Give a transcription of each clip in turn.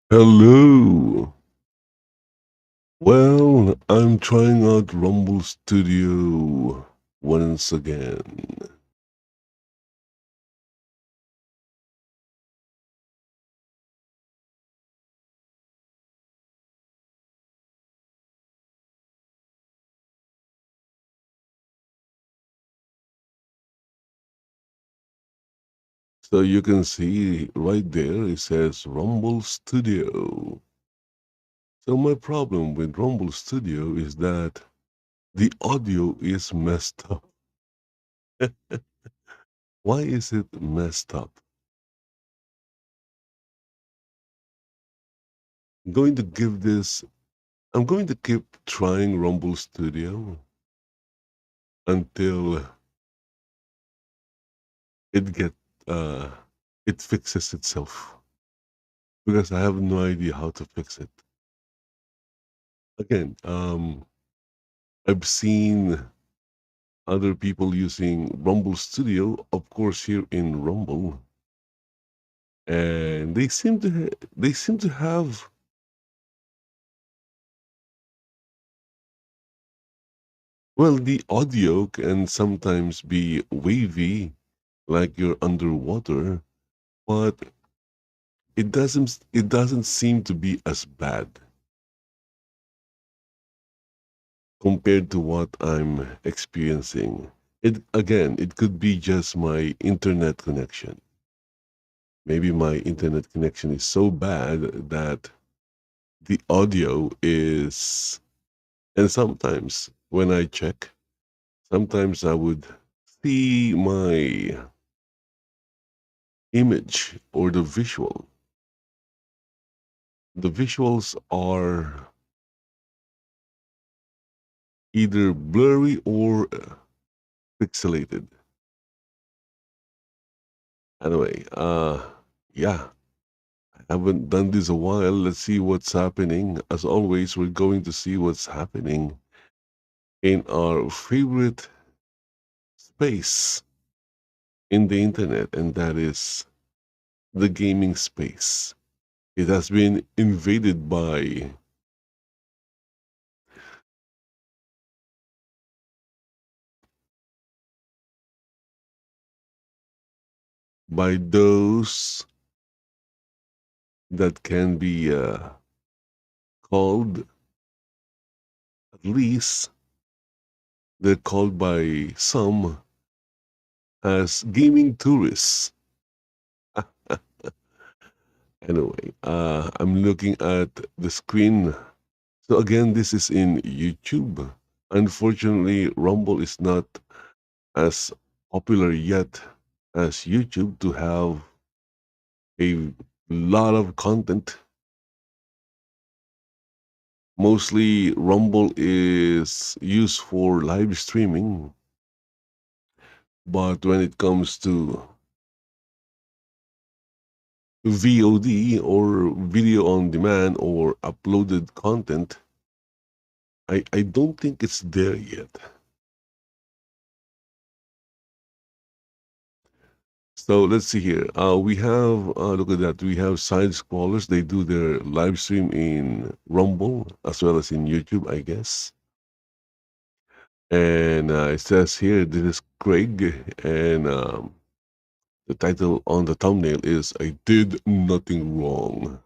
Hello. Well, I'm trying out Rumble Studio once again. So you can see right there it says Rumble Studio. So my problem with Rumble Studio is that the audio is messed up. Why is it messed up? I'm going to give this, I'm going to keep trying Rumble Studio until it get uh it fixes itself because I have no idea how to fix it. Again, I've seen other people using Rumble Studio, of course, here in Rumble, and they seem to have, well, the audio can sometimes be wavy, like you're underwater, but it doesn't seem to be as bad compared to what I'm experiencing. It again, it could be just my internet connection. Maybe my internet connection is so bad that the audio is, and sometimes when I check, sometimes I would see my image or the visuals are either blurry or pixelated. Anyway, yeah, I haven't done this a while. Let's see what's happening. As always, we're going to see what's happening in our favorite space in the internet, and that is the gaming space. It has been invaded by those that can be called, at least they're called by some as gaming tourists. Anyway, I'm looking at the screen. So again, this is in YouTube. Unfortunately, Rumble is not as popular yet as YouTube to have a lot of content. Mostly, Rumble is used for live streaming, but when it comes to VOD or video on demand or uploaded content, I don't think it's there yet. So let's see here. We have look at that. We have side scrollers. They do their live stream in Rumble as well as in YouTube, I guess. And it says here this is Craig, and the title on the thumbnail is "I did nothing wrong."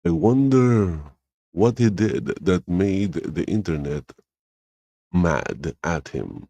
I wonder what he did that made the internet mad at him.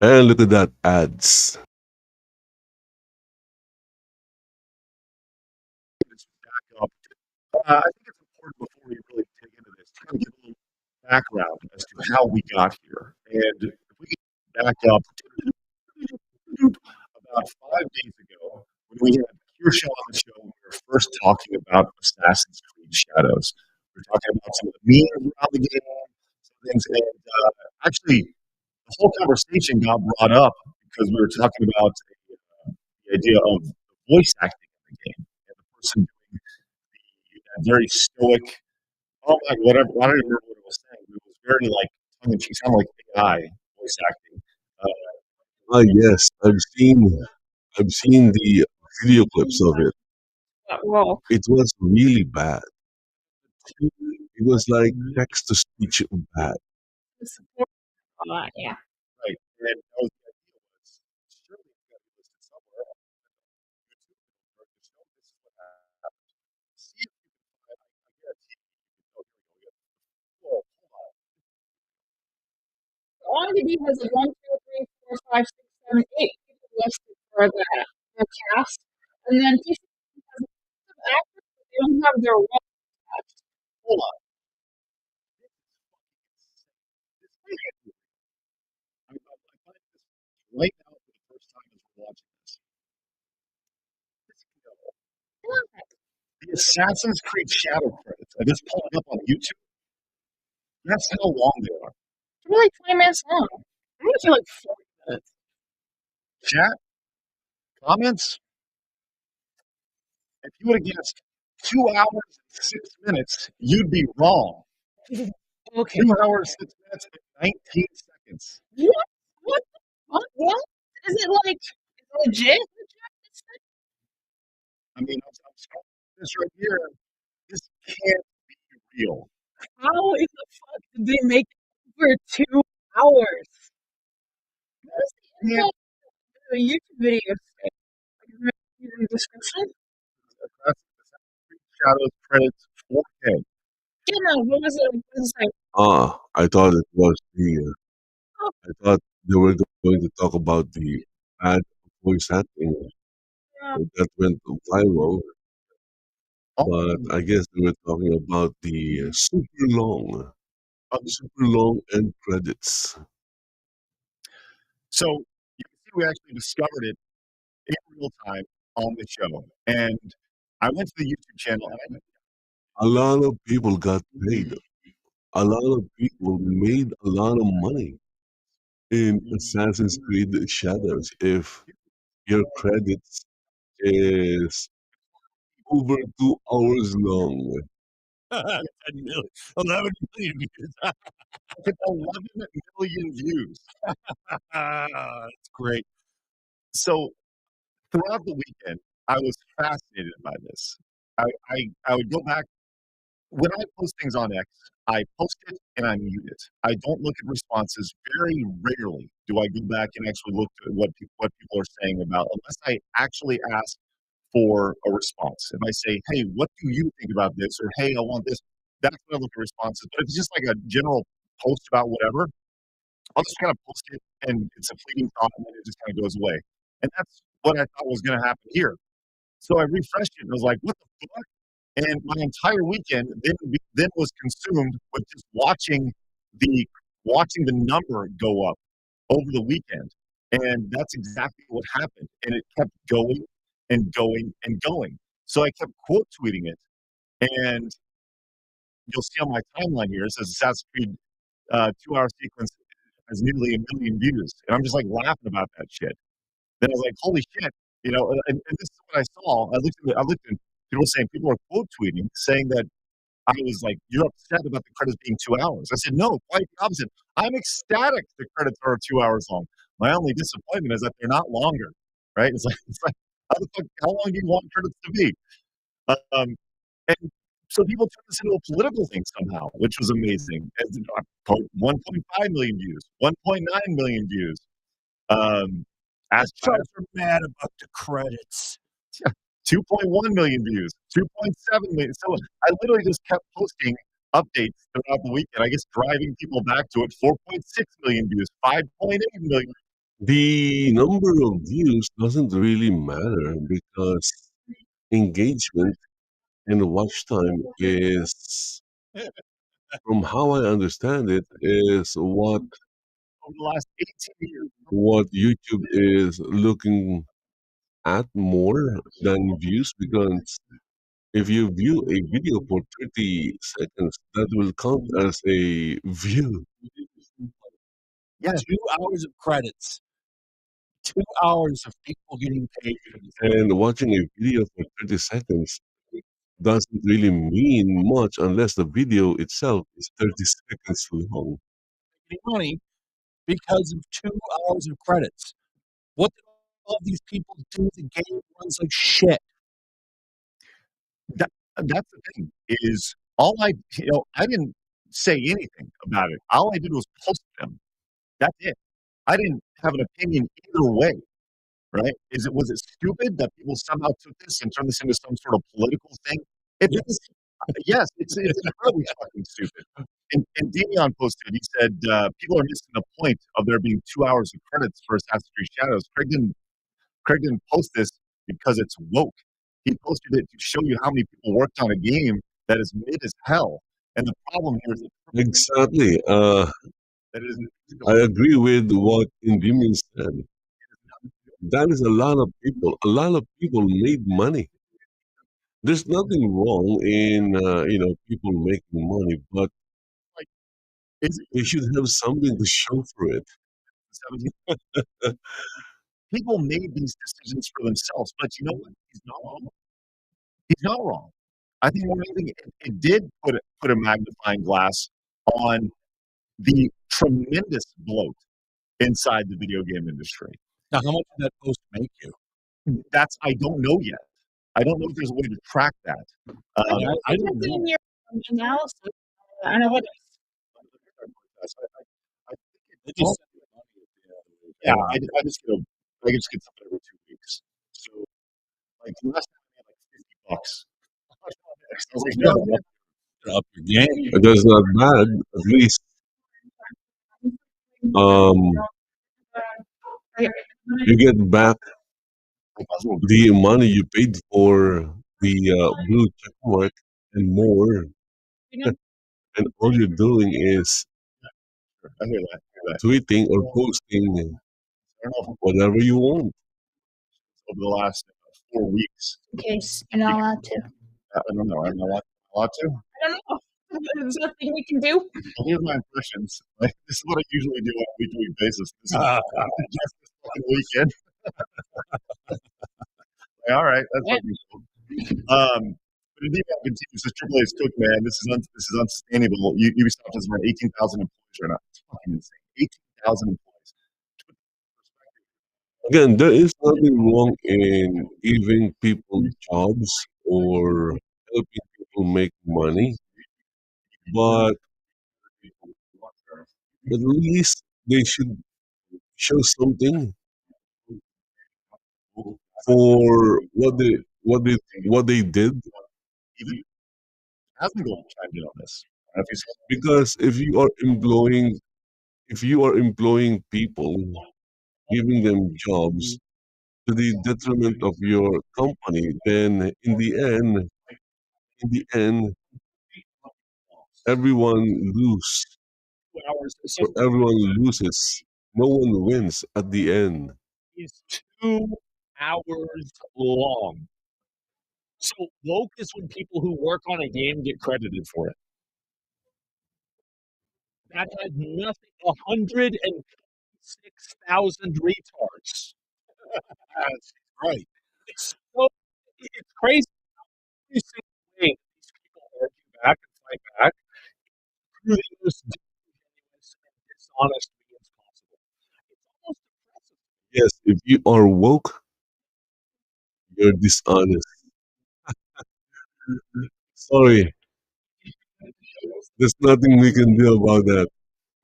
And look at that ads. This back up. I think it's important before we really dig into this to kind of give a little background as to how we got here. And if we can back up about 5 days ago when we had Kirsha on the show, we were first talking about Assassin's Creed Shadows. We were talking about some of the memes around the game, some things, and actually the whole conversation got brought up because we were talking about the idea of voice acting in the game and the person doing the very stoic. Oh my, whatever. I don't even remember what it was saying. But it was very like tongue in cheek, sounded like AI voice acting. Ah, yes, I've seen the video clips of it. Well, It was really bad. It was like text to speech bad. the support a lot, yeah. Right. And that was the idea was surely it's got to be listed somewhere on YouTube or the show. This is what happened. See if you can find. I guarantee you. Oh, here we go. Whoa, hold on. All I need has a 1, 2, 3, 4, 5, 6, 7, 8 people listed for the cast, and then PC has lots of actors, but they don't have their roles attached. Hold on. This thing, I find this right now for the first time as we're watching this. What? The Assassin's Creed Shadow credits. I just pulled it up on YouTube. That's how long they are. They're like 20 minutes long. I'm gonna feel like 40 minutes. Chat, comments. If you would have guessed 2 hours and 6 minutes, you'd be wrong. Okay. 2 hours, 6 minutes, and 19 seconds. What? What? What? Is it like legit? I mean, I'm scrolling this right here. This can't be real. How in the fuck did they make it over 2 hours? What is the Yeah. info of the YouTube video say? Like, is it in the description? Assassin's Creed Shadows credits 4K. Yeah, no, what was it? What was it say? I thought it was the. Oh, I thought they were going to talk about the bad voice acting yeah. that went viral, Oh, but I guess they were talking about the super long end credits. so you can see we actually discovered it in real time on the show. And I went to the YouTube channel and A lot of people got paid. A lot of people made a lot of money in Assassin's Creed Shadows if your credits is over 2 hours long. 10 million, 11 million views. It's 11 million views. That's great. So throughout the weekend, I was fascinated by this. I would go back when I post things on X. I post it and I mute it. I don't look at responses. Very rarely do I go back and actually look at what people are saying about, unless I actually ask for a response. If I say, "Hey, what do you think about this?" or "Hey, I want this," that's when I look at responses. But if it's just like a general post about whatever, I'll just kind of post it and it's a fleeting thought and then it just kind of goes away. And that's what I thought was going to happen here. So I refreshed it and was like, "What the fuck?" And my entire weekend then was consumed with just the watching the number go up over the weekend. And that's exactly what happened. And it kept going and going and going. So I kept quote tweeting it. And you'll see on my timeline here, it says Assassin's Creed 2 hour sequence has nearly a million views. And I'm just like laughing about that shit. Then I was like, holy shit. And this is what I saw. I looked at people saying, people are quote tweeting saying that I was like, "You're upset about the credits being 2 hours." I said, "No, quite the opposite. I'm ecstatic the credits are 2 hours long. My only disappointment is that they're not longer." Right? It's like how long do you want credits to be? Um, and so people turned this into a political thing somehow, which was amazing. 1.5 million views, 1.9 million views. As Folks are mad about the credits. 2.1 million views, 2.7 million. So I literally just kept posting updates throughout the weekend. I guess driving people back to it. 4.6 million views, 5.8 million. The number of views doesn't really matter because engagement and watch time is, from how I understand it, is Over the last 18 years, what YouTube is looking at more than views, because if you view a video for 30 seconds, that will count as a view. yeah, 2 hours of credits. 2 hours of people getting paid. And watching a video for 30 seconds doesn't really mean much unless the video itself is 30 seconds long. Getting money because of 2 hours of credits. What did all these people do? The game runs like shit. that, that's the thing is I didn't say anything about it. All I did was post them. That's it. I didn't have an opinion either way. Right? Was it stupid that people somehow took this and turned this into some sort of political thing? If it's yes, it's incredibly fucking stupid. And Damian posted, he said, people are missing the point of there being 2 hours of credits for Assassin's Creed Shadows. Craig didn't post this because it's woke. He posted it to show you how many people worked on a game that is mid as hell. And the problem here is Exactly. that it is I agree with what Indimin said. That is a lot of people. A lot of people made money. There's nothing wrong in people making money, but like it's they should have something to show for it. 17 people made these decisions for themselves. But you know what? He's not wrong. He's not wrong. I think more than anything, it did put a magnifying glass on the tremendous bloat inside the video game industry. Now, how much did that post make you? I don't know yet. I don't know if there's a way to track that. I don't know. In your analysis, analytics. I They think just sent me money at the end of the week. yeah, I just get something every 2 weeks. So like the last time I had like $50. I was like, no, Up your game. That's not bad. At least um, you get back the money you paid for the blue check mark and more, and all you're doing is I hear that. tweeting or posting I don't know if whatever you want. over the last 4 weeks. In case you're not allowed to. I don't know. I'm not allowed to. I don't know. There's nothing we can do. Well, here's my impressions. Like, this is what I usually do on a week-to-week basis. This is just this fucking weekend. Like, all right, that's fucking cool. But indeed, that continues. This Triple A's cook, man. This is unsustainable. Ubisoft has around 18,000 employees right now. It's fucking insane. 18,000 employees. Again, there is nothing wrong in giving people jobs or helping people make money, but at least they should show something for what they did. Even hasn't gone chimed in on this. I don't know if he's Because if you are employing people, giving them jobs to the detriment of your company, then in the end, everyone lose 2 hours. or everyone loses. No one wins at the end. Is 2 hours long. So woke is when people who work on a game get credited for it. That had nothing. 106,000 retards. That's right. It's crazy. Every single way these people argue back and fight back through the most disingenuous and dishonest means possible. It's almost impressive. Yes, if you are woke, you're dishonest. Sorry, there's nothing we can do about that.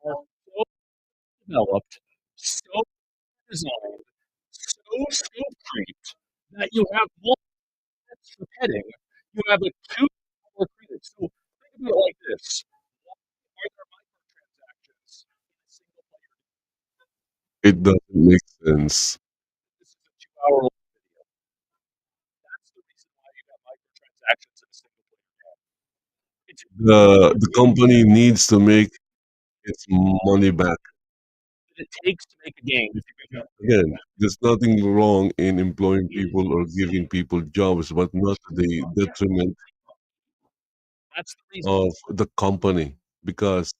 Are so developed, so designed, so scope creeped that you have one that's for petting, you have a 2 hour credit. So think of it like this. Why are there microtransactions in a single player? It doesn't make sense. This is a 2 hour long video. That's the reason why you have microtransactions in a single player game. It's The company needs to make its money back. what it takes to make a game. If you Again, there's nothing wrong in employing people or giving people jobs, but not to the detriment that's the reason. of the company. Because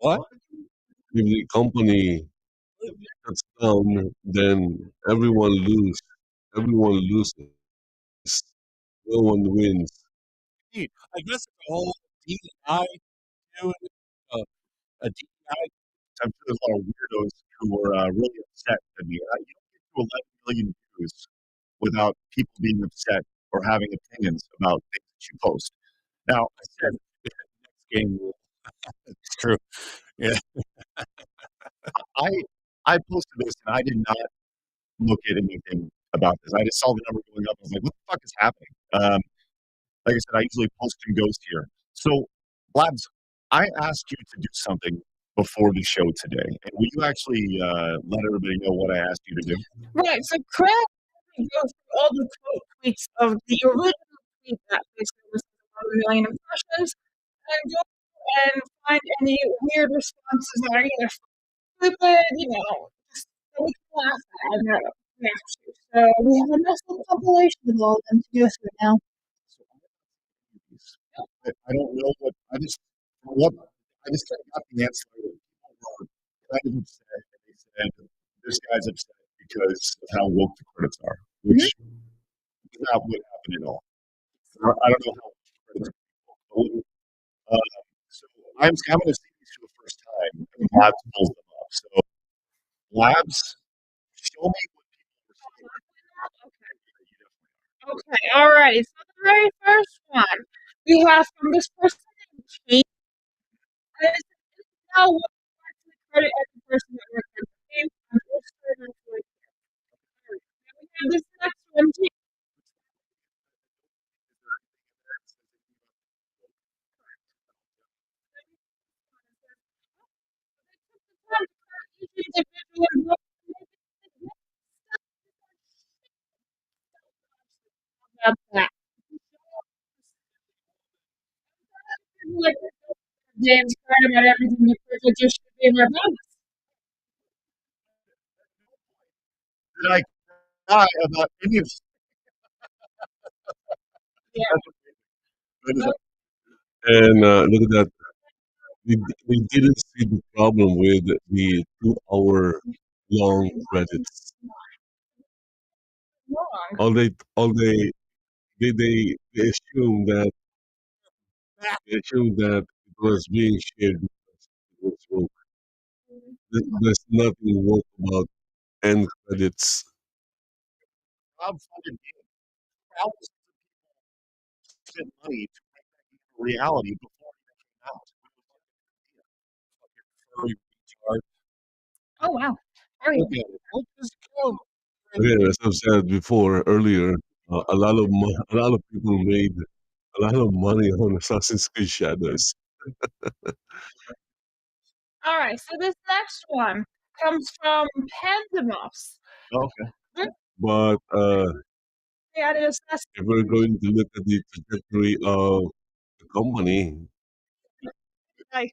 What? if the company cuts down, then Everyone loses. No one wins. Dude, I guess it's a whole DEI doing a DEI. I'm sure there's a lot of weirdos who were really upset at me. You don't get to 11 million views without people being upset or having opinions about things that you post. Now, I said next game rule. It's true. Yeah. I posted this and I did not look at anything about this. I just saw the number going up. I was like, what the fuck is happening? Like I said, I usually post and ghost here. So, Labs, I asked you to do something before the show today, and will you actually let everybody know what I asked you to do? Right, so Craig goes through all the quote tweets of the original tweet that basically was 1 million impressions and go and find any weird responses that are either stupid, just that we can laugh at and react to. So we have a nice little compilation of all of them to go through now. So I don't know what what I just kind of got the answer. People were kind of upset, and they said this guy's upset because of how woke the credits are, which is not what happened at all. I don't know how credits are woke. So I'm going to see these for the first time, and Labs pulls them up. So Labs, show me what people were saying. Okay, alrighty. So the very first one we have from this person named Kate. And it's now what to credit every person that worked on the game. I'm also not really clear. Then we have this next one too. Each individual involved about that. Like James cried about everything the privileges should be about. Did I cry about any of Yeah. that? And look at that. We didn't see the problem with the 2 hour long credits. Wrong. All they assume that it was being shared because it was woke. There's nothing woke about end credits. Crowdfunded game. Thousands of people spent money to make that game a reality before it even came out. Furry retard. Oh wow. Very Look at it. Look at this count. Again, as I've said before earlier, a lot of people made a lot of money on Assassin's Creed Shadows. Alright, so this next one comes from Pandamuffs. Okay. But They added Assassin's if we're going to look at the trajectory of the company, Creed.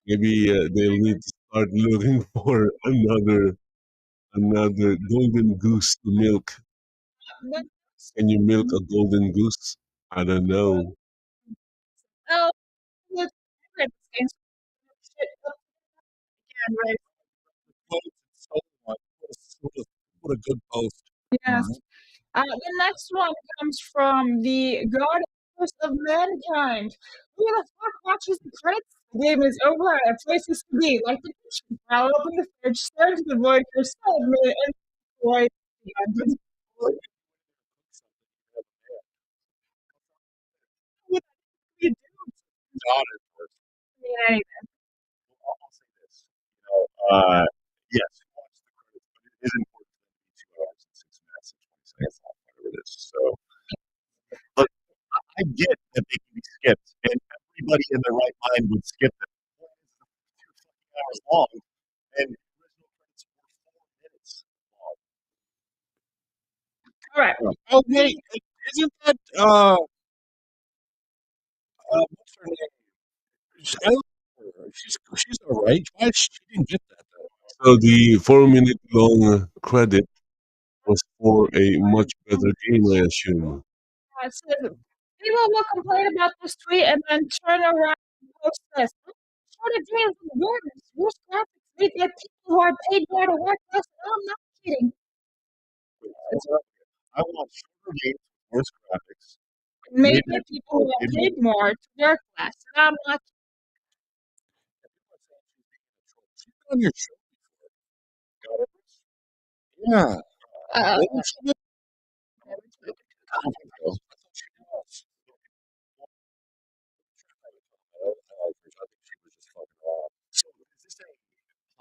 maybe they'll need to start looking for another golden goose to milk. Can you milk a golden goose? I don't know. Oh, let's this game. Shit up again, right? Post and so on. What a good post. Yes. The next one comes from the God of Mankind. Who the fuck watches the credits? The game is over at places to be, like the kitchen. I'll open the fridge, stare into the void for 7 minutes, and boy, what do you do? Got it. Anyway, I'll say this. Yes, watch the credits, but it is important to be 2 hours and 6 minutes and 20 seconds long, whatever it is. So, look, I get that they can be skipped, and everybody in their right mind would skip them. 2 hours long, and the original credits were 4 minutes long. all right. Oh wait, isn't that what's her name? I like her. She's all right. Why she didn't get that though? So the 4 minute long credit was for a much better game, I assume. It says, people will complain about this tweet and then turn around and post this. Short of dreams and awareness, worse graphics make that people who are paid more to work less. I'm not kidding. I want shorter games with worse graphics. Made by people who are paid more to work less. And I'm not She's been on your show before. Yeah. uh, What was she with? I don't think so. I thought she was. I think she was just fucking around. So, is this a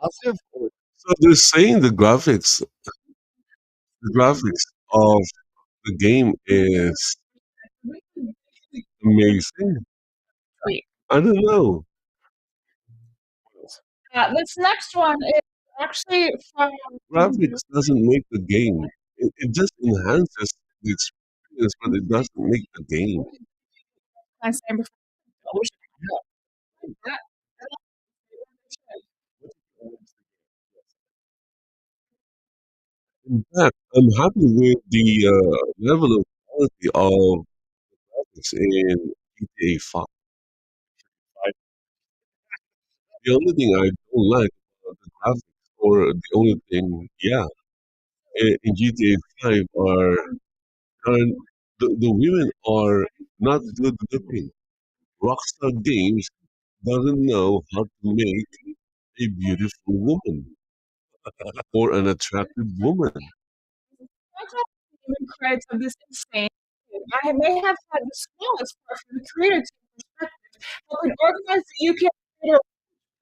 positive or So they're saying the graphics of the game is amazing. I don't know. This next one is actually from. Graphics doesn't make the game. It just enhances the experience, but it doesn't make the game. I say before. I wish I had that. In fact, I'm happy with the level of quality of graphics in GTA 5. The only thing I don't like about the graphics, or the only thing, yeah, in GTA 5 are the women are not good looking. Rockstar Games doesn't know how to make a beautiful woman or an attractive woman. Human credits of this insane. I may have had the smallest part from the creator team perspective, helping organize the UK Creator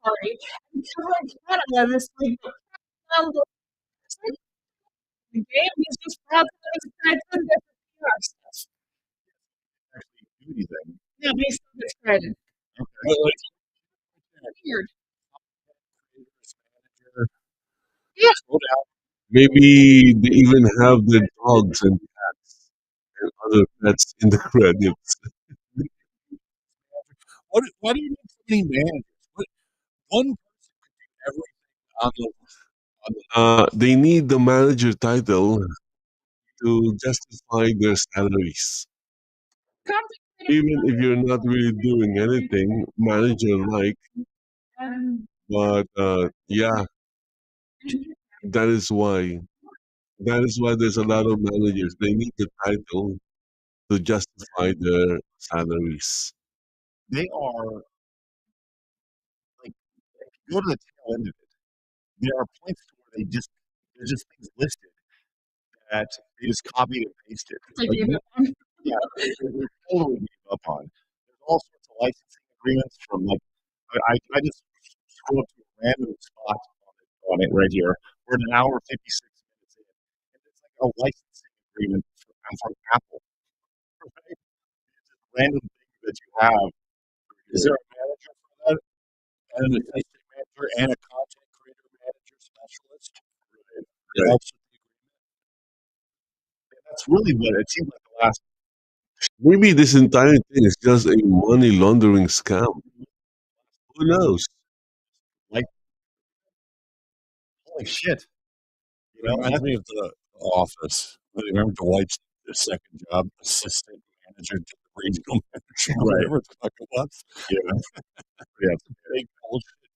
Party and covering Canada this week. Um, the the game is just proud of his credits and different PR stuff. Actually do anything. Yeah, but he still gets credit. Okay. Well, like, Weird. Manager, Yeah. slow down. maybe they even have the dogs and cats and other pets in the credits. Why do you need so many managers? One person could do everything on the They need the manager title to justify their salaries. Even if you're not really doing anything manager like, Um, but yeah, that is why. That is why there's a lot of managers. They need the title to justify their salaries. They are like if you go to the tail end of it. There are points to where there's just things listed that they just copied and pasted. I Like gave it one. yeah, they totally gave up on. There's all sorts of licensing agreements from like I just scrolled up to a random spot on it right here. We're at an hour 56 minutes in, and it's like a licensing agreement from Apple. Right? Random things that you have. Is there a manager for that? And an assistant manager and a content creator manager specialist. Right. Right. That's, that's really what it seems like the last. Maybe this entire thing is just a money laundering scam. Who knows? Like, holy shit. You It know, reminds me of the Office. Remember Dwight's second job, assistant manager to the regional manager, or right. whatever the fuck it was. Yeah. Yeah. Big bullshit.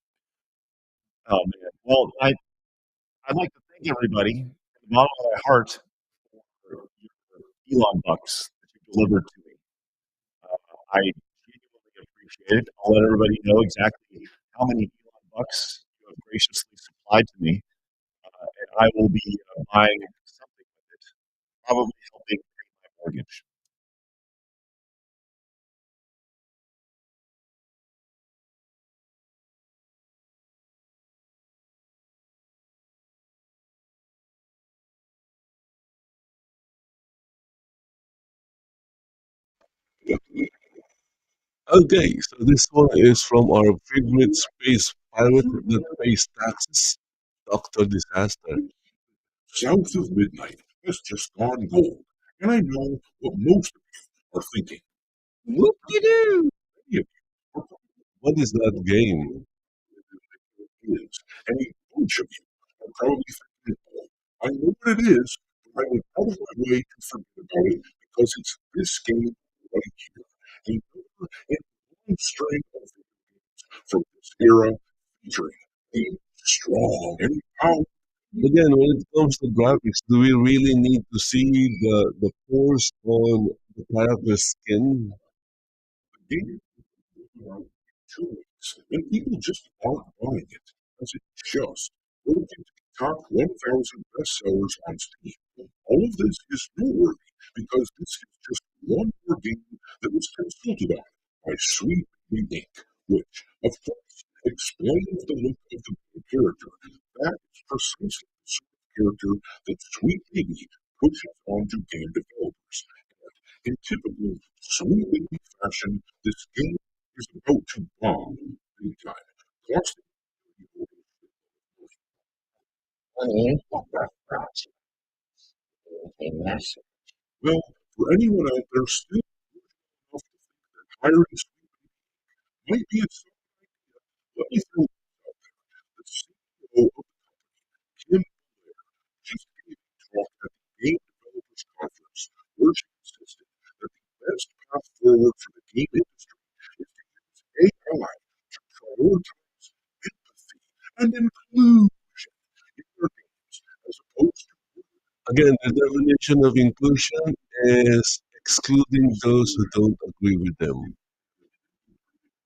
Oh, man. Well, I'd like to thank everybody from the bottom of my heart for your Elon bucks that you delivered to me. I genuinely appreciate it. I'll let everybody know exactly how many Elon bucks you have graciously supplied to me, and I will be buying something with it, probably helping pay my mortgage. Okay, so this one is from our favorite space pirate that pays taxes, Dr. Disaster. South of midnight has just gone gold, and I know what most of you are thinking. Whoop-de-doo. Many of you are What is that game? probably is, and a bunch of you are probably thinking, oh, I know what it is, but I went out of my way to forget about it because it's this game right here. Another in a long string of video games from this era featuring a strong and powerful Again, when it comes to graphics, do we really need to see the pores on the character's skin? game around 2 weeks, and people just aren't buying it because it just broke into the top 1,000 bestsellers on Steam. All of this is noteworthy because this is just one more game that was consulted on by Sweet Baby Inc., which, of course, explains the look of the main character. That is precisely the sort of character that Sweet Baby pushes onto game developers. And in typical Sweet Baby fashion, this game is about to bomb big time, costing well, for anyone out there still enough to hiring might be a let me throw the CEO of Kim just gave a talk at the Game Developers Conference where she insisted that the best path forward for the game industry is to use AI to prioritize empathy and inclusion in their games as opposed to Again, the definition of inclusion is excluding those who don't agree with them.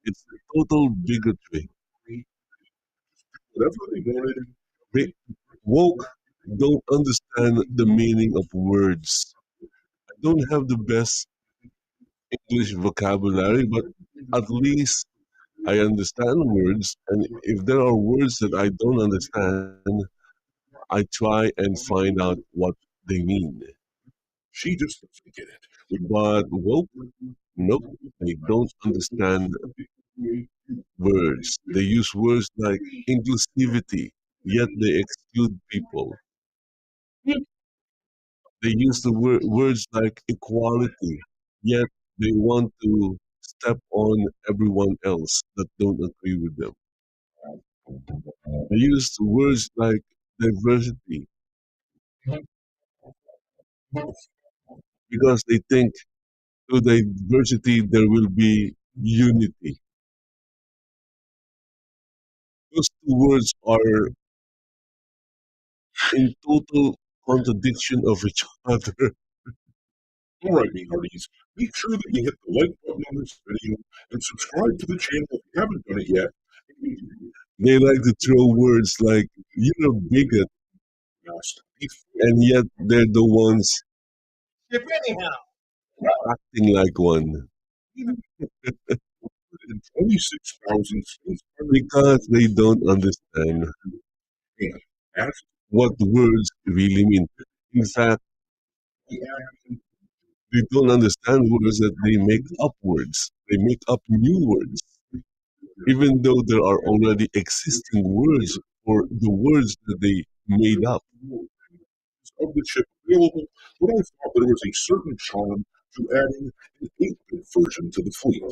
It's total bigotry. whatever they wanted. They woke don't understand the meaning of words. I don't have the best English vocabulary, but at least I understand words. And if there are words that I don't understand, I try and find out what they mean. She just doesn't get it. But woke, nope, they don't understand words. They use words like inclusivity, yet they exclude people. They use the words like equality, yet they want to step on everyone else that don't agree with them. They use words like diversity because they think through diversity there will be unity. Those two words are in total contradiction of each other. All right, me hearties, make sure that you hit the like button on this video and subscribe to the channel if you haven't done it yet. They like to throw words like you're a bigot, Last, and yet they're the ones acting like one 26,000 states because they don't understand and as what words really mean. In fact, they don't understand words that they make up words. They make up new words, even though there are already existing words for the words that they made up. of the chip available, but I thought there was a certain charm to adding an 8-bit version to the fleet.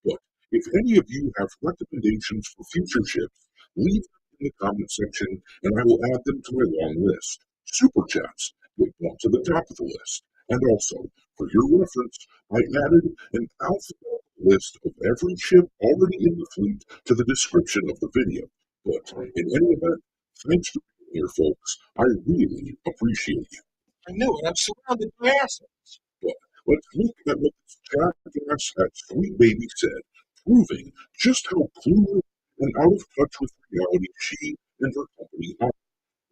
But if any of you have recommendations for future chips, leave them in the comment section and I will add them to my long list. Super chats get bumped to the top of the list. And also, for your reference, I added an alphabetical list of every chip already in the fleet to the description of the video. But in any event, thanks for being here, folks. I really appreciate you. I knew it. I'm surrounded by assholes. But let's look at what this jackass at Sweet Baby said, proving just how clueless and out of touch with reality she and her company are.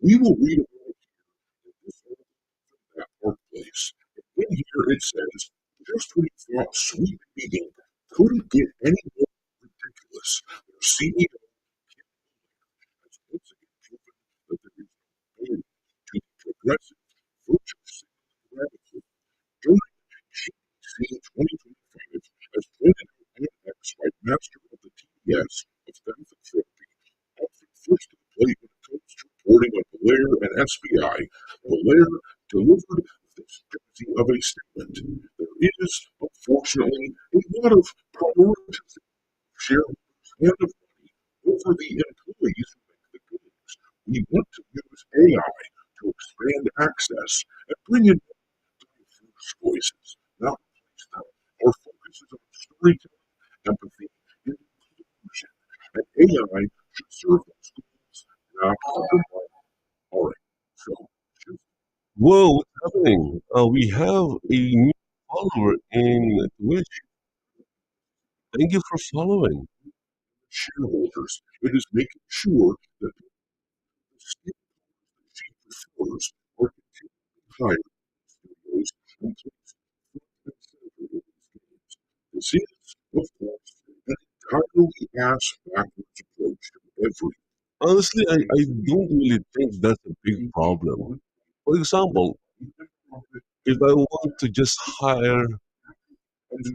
We will read about this that workplace. In here it says, just when you thought Sweet Baby Inc. couldn't get any more ridiculous, their CEO has once again proven that there is no end to the progressive virtue signaling rabbit hole during GDC 2025 as pointed out on X by Master of the TDS of Benefit Therapy. Often first to the plate when it comes to reporting on Blair and SBI, Blair delivered this doozy of a statement. There is, unfortunately, a lot of prioritization of shareholders and of money over the employees who make the games. We want to use AI to expand access and bring in diverse voices, not replace them. Our focus is on storytelling, empathy, and inclusion. And AI should serve those goals, not undermine them. All right, so just Whoa, what's happening? We have a new follower in Twitch. Thank you for following. shareholders, it is making sure that the stakeholders that she prefers are continuing higher studios and place front and center in these games. This is, of course, an entirely ass backwards approach to every Honestly, I don't really think that's a big problem. For example, if I want to just hire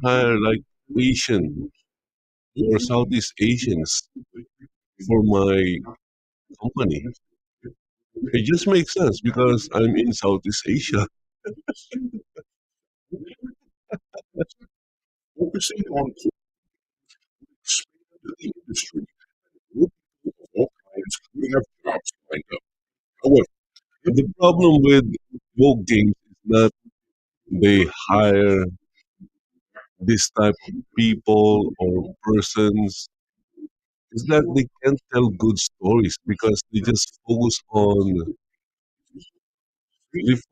like Asian or Southeast Asians for my company. It just makes sense because I'm in Southeast Asia. Focusing on expand the industry, more people of all kinds could have jobs lined up. However, The problem with woke games is that they hire this type of people or persons is that they can't tell good stories because they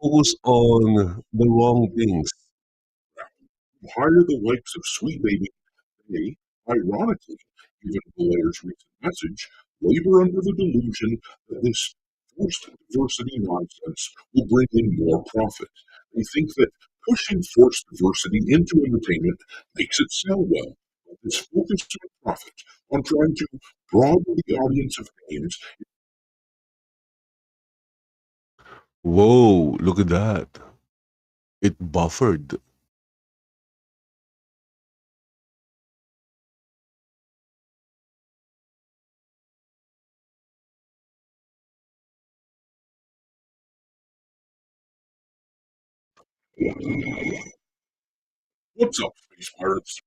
focus on the wrong things. to hire the likes of Sweet Baby today, ironically, given Blair's recent message, labor under the delusion that this forced diversity nonsense will bring in more profit. They think that pushing forced diversity into entertainment makes it sell well. But this focus on profit, on trying to broaden the audience of games, Whoa, look at that. It buffered. what's up, Space Pirates?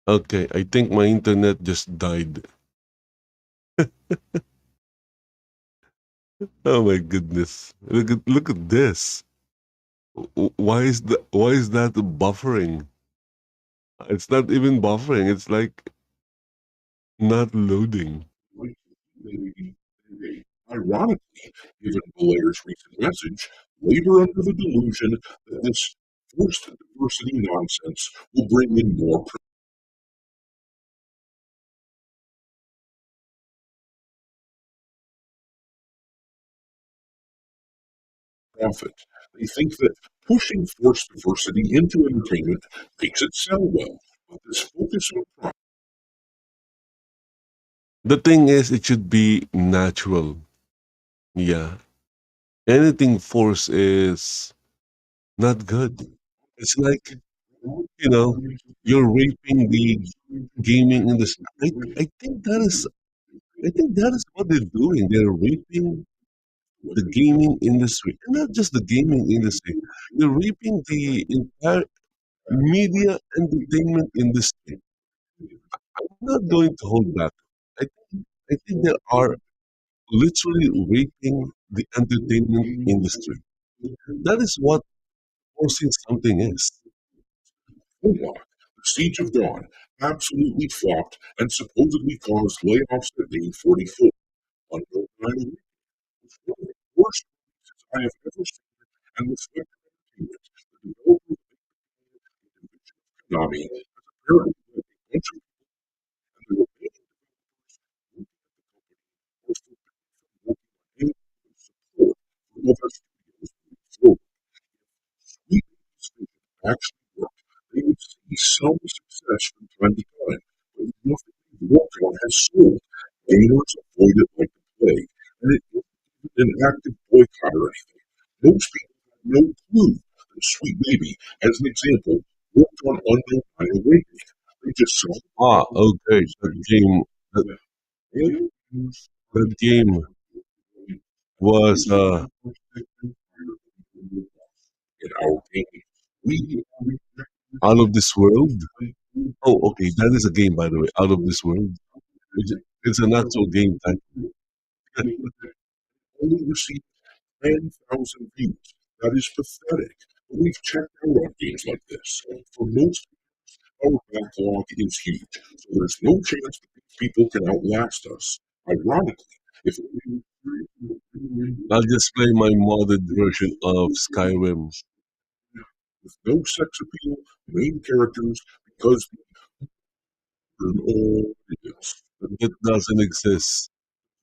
Okay, I think my internet just died. Oh my goodness. Look at this. Why is that buffering? It's not even buffering. It's like not loading. Ironically, given Blair's recent message, labor under the delusion that this forced diversity nonsense will bring in more profit. They think that pushing forced diversity into entertainment makes it sell well. But this focus on profit, The thing is, it should be natural. Yeah. Anything forced is not good. It's like, you know, you're raping the gaming industry. I think that is what they're doing. They're raping the gaming industry, and not just the gaming industry. They're raping the entire media entertainment industry. I'm not going to hold back. I think they are literally raping the entertainment industry. That is what forcing something is. Hobart, the Siege of Dawn, absolutely flopped and supposedly caused layoffs at day 44. Unknown 9 was one of the worst releases I have ever seen and reflected entertainment. The developer of Konami has apparently let a bunch of and the remaining developers working at the company or support from other studios moving forward. Sweet decision actually worked. They would see some success from time to time, but nothing they've worked on has sold. Gamers avoid it like the plague, and it isn't an active boycott or anything. Most people have no clue that Sweet Baby, as an example, worked on Unknown Nine Awakening. They just saw Ah, okay. That, it that game was in our game. We out of this world. Oh, okay. That is a game, by the way. Out of this world. It's an actual game title. only received 10,000 views. That is pathetic. But we've checked out on games like this. For most, our backlog is huge, so there's no chance that these people can outlast us. Ironically, if I'll just play my modded version of Skyrim. with no sex appeal, main characters, because they're all idiots, that It doesn't exist.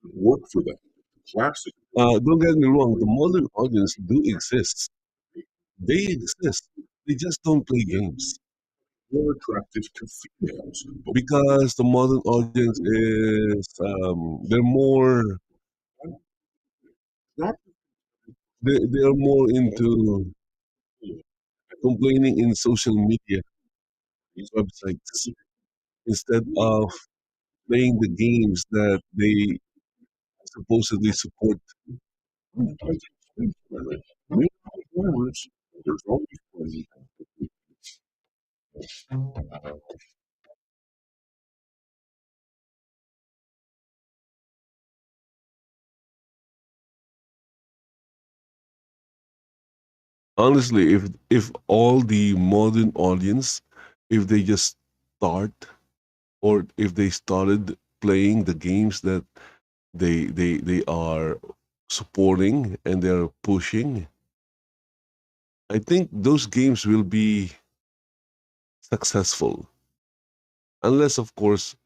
doesn't work for them. The classic Don't get me wrong. The modern audience do exist. They exist. They just don't play games. more attractive to females. But because the modern audience is they're more not they are more into complaining in social media websites instead of playing the games that they supposedly support. there's always plenty. Honestly, if all the modern audience, if they just start or if they started playing the games that they are supporting and they're pushing, I think those games will be successful. Unless, of course,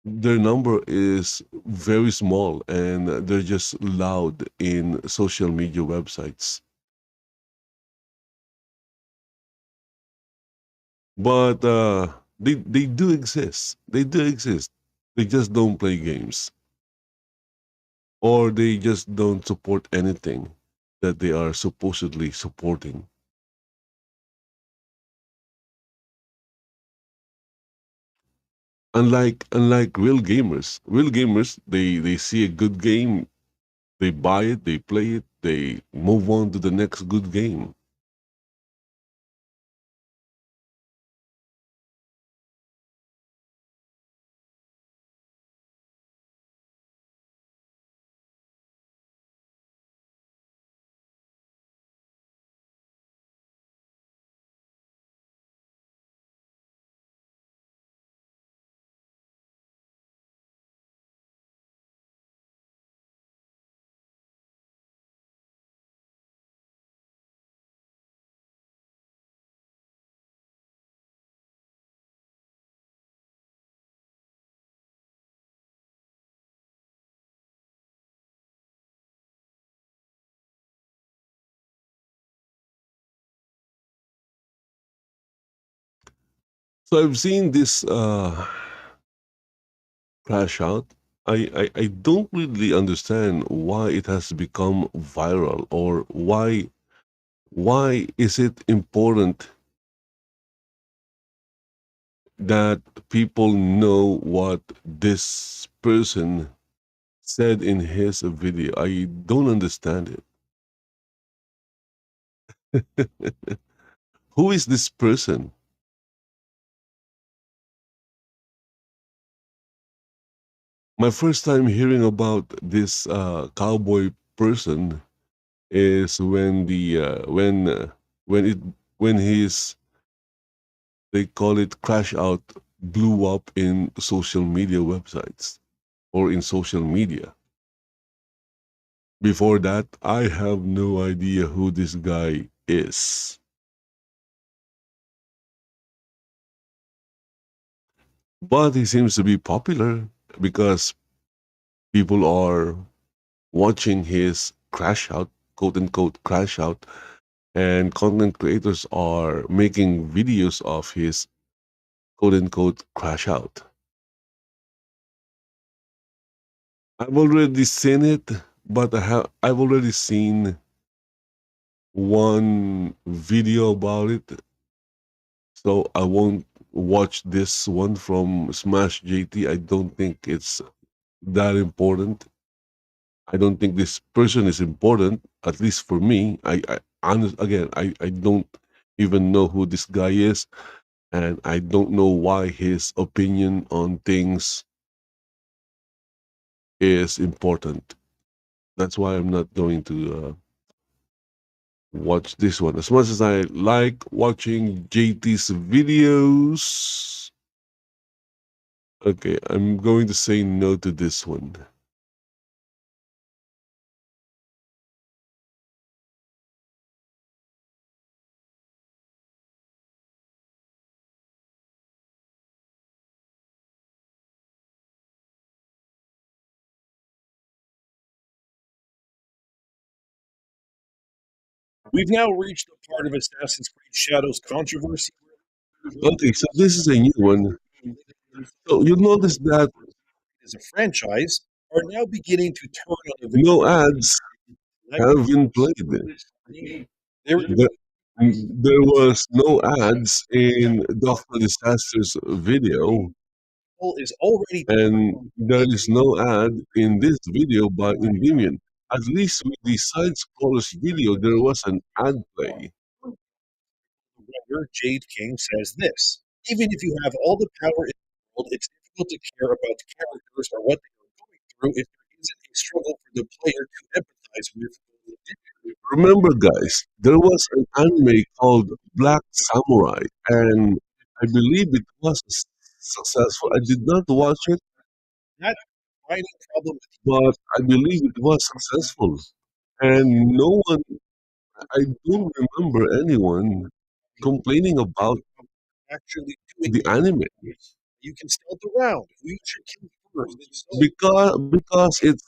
their number is very small and they're just loud in social media websites. But they do exist. They do exist. They just don't play games, or they just don't support anything that they are supposedly supporting. Unlike real gamers they see a good game, they buy it, they play it, they move on to the next good game. So I've seen this crash out. I don't really understand why it has become viral, or why is it important that people know what this person said in his video. I don't understand it. Who is this person? My first time hearing about this cowboy person is when it when his, they call it, crash out, blew up in social media websites or in social media. Before that, I have no idea who this guy is. But he seems to be popular because people are watching his crash out, quote unquote crash out, and content creators are making videos of his quote unquote crash out. I've already seen it, but I've already seen one video about it, so I won't watch this one from Smash JT. I don't think it's that important. I don't think this person is important, at least for me. I don't even know who this guy is, and I don't know why his opinion on things is important. That's why I'm not going to watch this one. As much as I like watching JT's videos, okay, I'm going to say no to this one. We've now reached the part of Assassin's Creed Shadows controversy. Okay, so this is a new one. So you notice that As a franchise, are now beginning to turn on the no ads video. have been played. There There, there was no ads in Doctor Disaster's video, is already and there is no ad in this video by Endymion. At least with the side scrollers video, there was an ad play. writer Jade King says this. Even if you have all the power in the world, it's difficult to care about the characters or what they are going through if there isn't a struggle for the player to empathize with. Remember, guys, there was an anime called Black Samurai, and I believe it was successful. I did not watch it, That writing problem with but I believe it was successful. And no one, I don't remember anyone complaining about actually doing the anime you can stealth around. Who you should kill first and so because it's,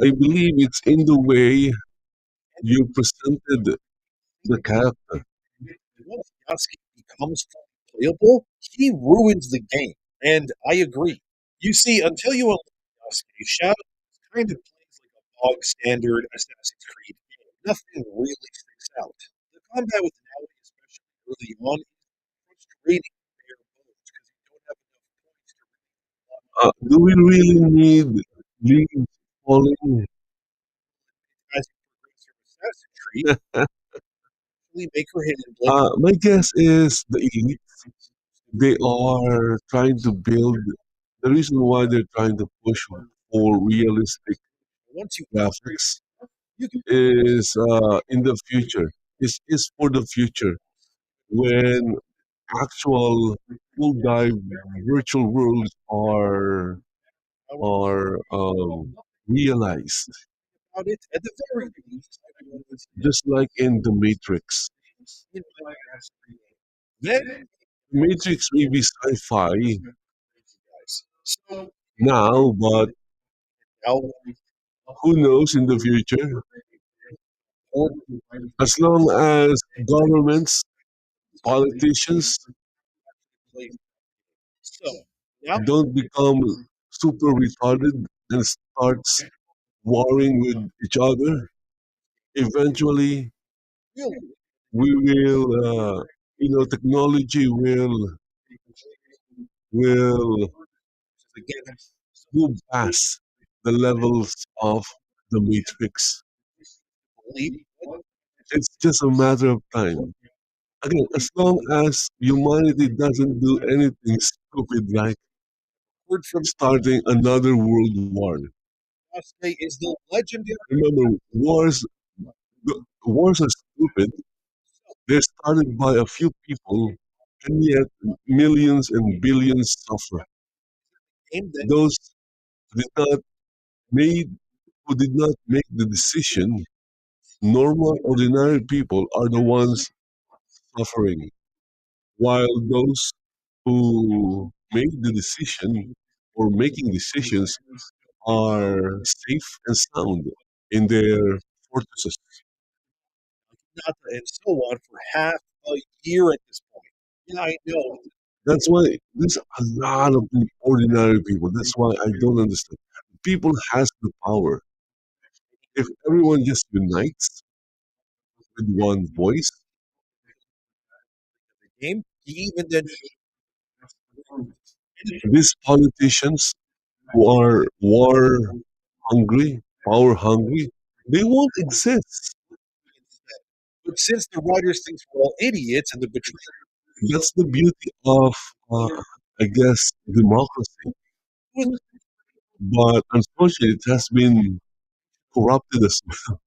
I believe it's in the way you presented the character. once Yasuke becomes fully playable, he ruins the game. And I agree. You see, until you unlock Yasuke, Shadow kind of plays like a bog standard Assassin's Creed game. Nothing really sticks out. The combat with Naui, especially early on, is frustrating bare bones because you don't have enough points to Do we really need leaves falling? as you progress through Assassin's Creed, really make her hidden blade My guess is the elite. They are trying to build. The reason why they're trying to push for realistic once you graphics you can is in the future. Is for the future when actual full dive virtual worlds are realized, about it at the very least. just like in the Matrix. In my then Matrix may be sci-fi guys. So now, but now who knows in the future? or As long as governments, politicians play. So now don't become super retarded and starts warring with each other, eventually really we will, technology will again move past the levels of the Matrix. believe It's just a matter of time. Again, as long as humanity doesn't do anything stupid like word from starting another world war. Yasuke is the legendary Remember, wars are stupid. They're started by a few people, and yet millions and billions suffer. game that Those did not made who did not make the decision, normal, ordinary people are the ones suffering, while those who made the decision or making decisions are safe and sound in their fortresses. Nata and so on for half a year at this point. Yeah, I know. That's why there's a lot of ordinary people. That's why I don't understand. People has the power. If everyone just unites with one voice, The game, he even then these politicians who are war hungry, power hungry, they won't exist. but since the writers think we're all idiots and the betrayal That's the beauty of, I guess, democracy. was But unfortunately, it has been corrupted as well.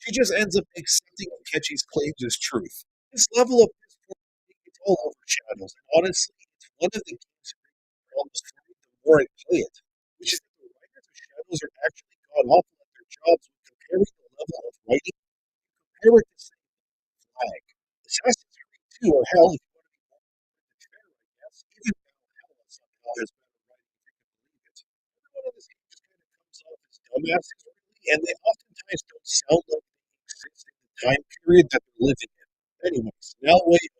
she just ends up accepting Akechi's claims as truth. This level of discourse, it's all overshadows. And honestly, it's one of the games that almost for me the more I play it. Which is that the writers of Shadows are actually god awful at their jobs when comparing the level of writing, compare it to say Flag. Assassin's Creed 2 or hell, if you want to be more fair, I guess, even Valhalla somehow has better writing if you can believe it. Everyone in this game just kind of comes off as dumbasses, really, and they oftentimes don't sound like they exist in the time period that they're living in. Anyways, now wait.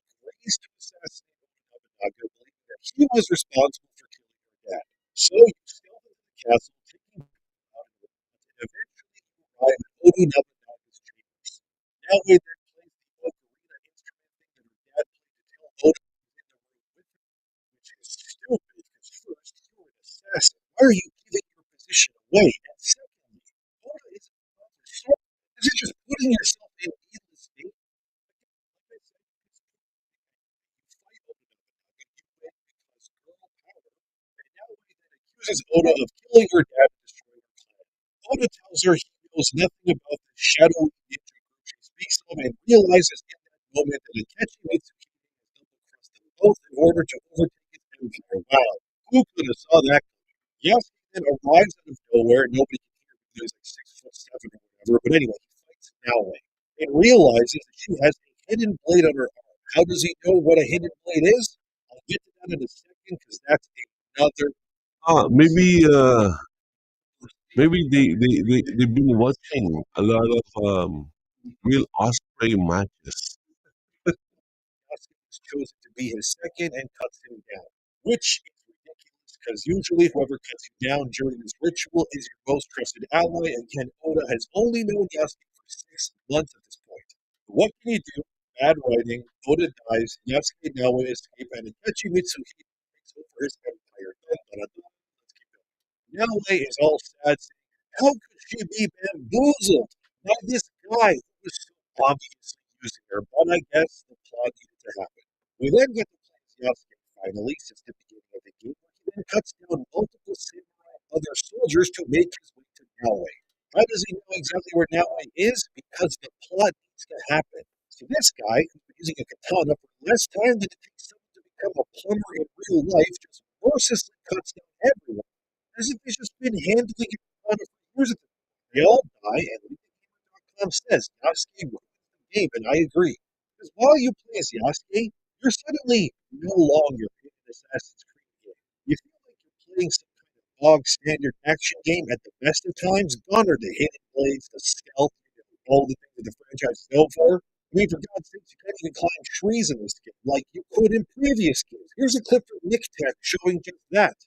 ways to assassinate Nobunaga, believing that he was responsible for killing her dad. So you steal into the castle, taking out of it, and eventually you arrive at Oda Nobunaga's chambers. Now we then plays the ocarina instrument thing that her dad played to tell Oda he was in the room with her, which is stupid because first, you're an assassin. Why are you giving your position away? And secondly, Oda is a father sword. This is just putting yourself in needless danger. Like I said, you fight Oda Nobunaga, you win because girl power, and now he then accuses Oda of killing her dad and destroying her clan. Oda tells her he knows nothing about the shadowy ninja group she speaks of and realizes in that moment that Akechi Mitsuki has double-crossed them both in order to overtake his empire. Wow, who could have saw that? Yasuke then arrives out of nowhere. Nobody can hear him because he's like 6'7" or whatever. But anyway, he fights Naoe and realizes that she has a hidden blade on her arm. How does he know what a hidden blade is? I'll get to that in a second because that's another. Ah, maybe they've been watching a lot of real osprey matches. Yasuke was chosen to be his second and cuts him down, which is ridiculous because usually whoever cuts you down during this ritual is your most trusted ally, and Ken Oda has only known Yasuke for 6 months at this point. But what can you do? Bad writing, Oda dies, Yasuke now will escape, and Itachi Mitsuhide takes over his empire. Dun, dun, dun, dun. Let's keep going. Naoe is all sad, saying, how could she be bamboozled by this guy who was so obviously using her? But I guess the plot needed to happen. We then get to play as Yasuke finally, since the beginning of the game, where he then cuts down multiple samurai and other soldiers to make his way to Naoe. How does he know exactly where Naoe is? Because the plot needs to happen. So this guy, who's been using a katana for less time than it takes someone to become a plumber in real life, just mercilessly cuts down everyone as if he's just been handling it for years at this point. They all die, and LegalGamer.com says Yasuke ruins the game, and I agree. Because while you play as Yasuke, you're suddenly no longer in an Assassin's Creed game. You feel like you're playing some kind of bog standard action game at the best of times. Gone are the hidden blades, the stealth, all the things that the franchise is known for. I mean, for God's sakes, you can't even climb trees in this game like you could in previous games. Here's a clip from Nick Tech showing just that.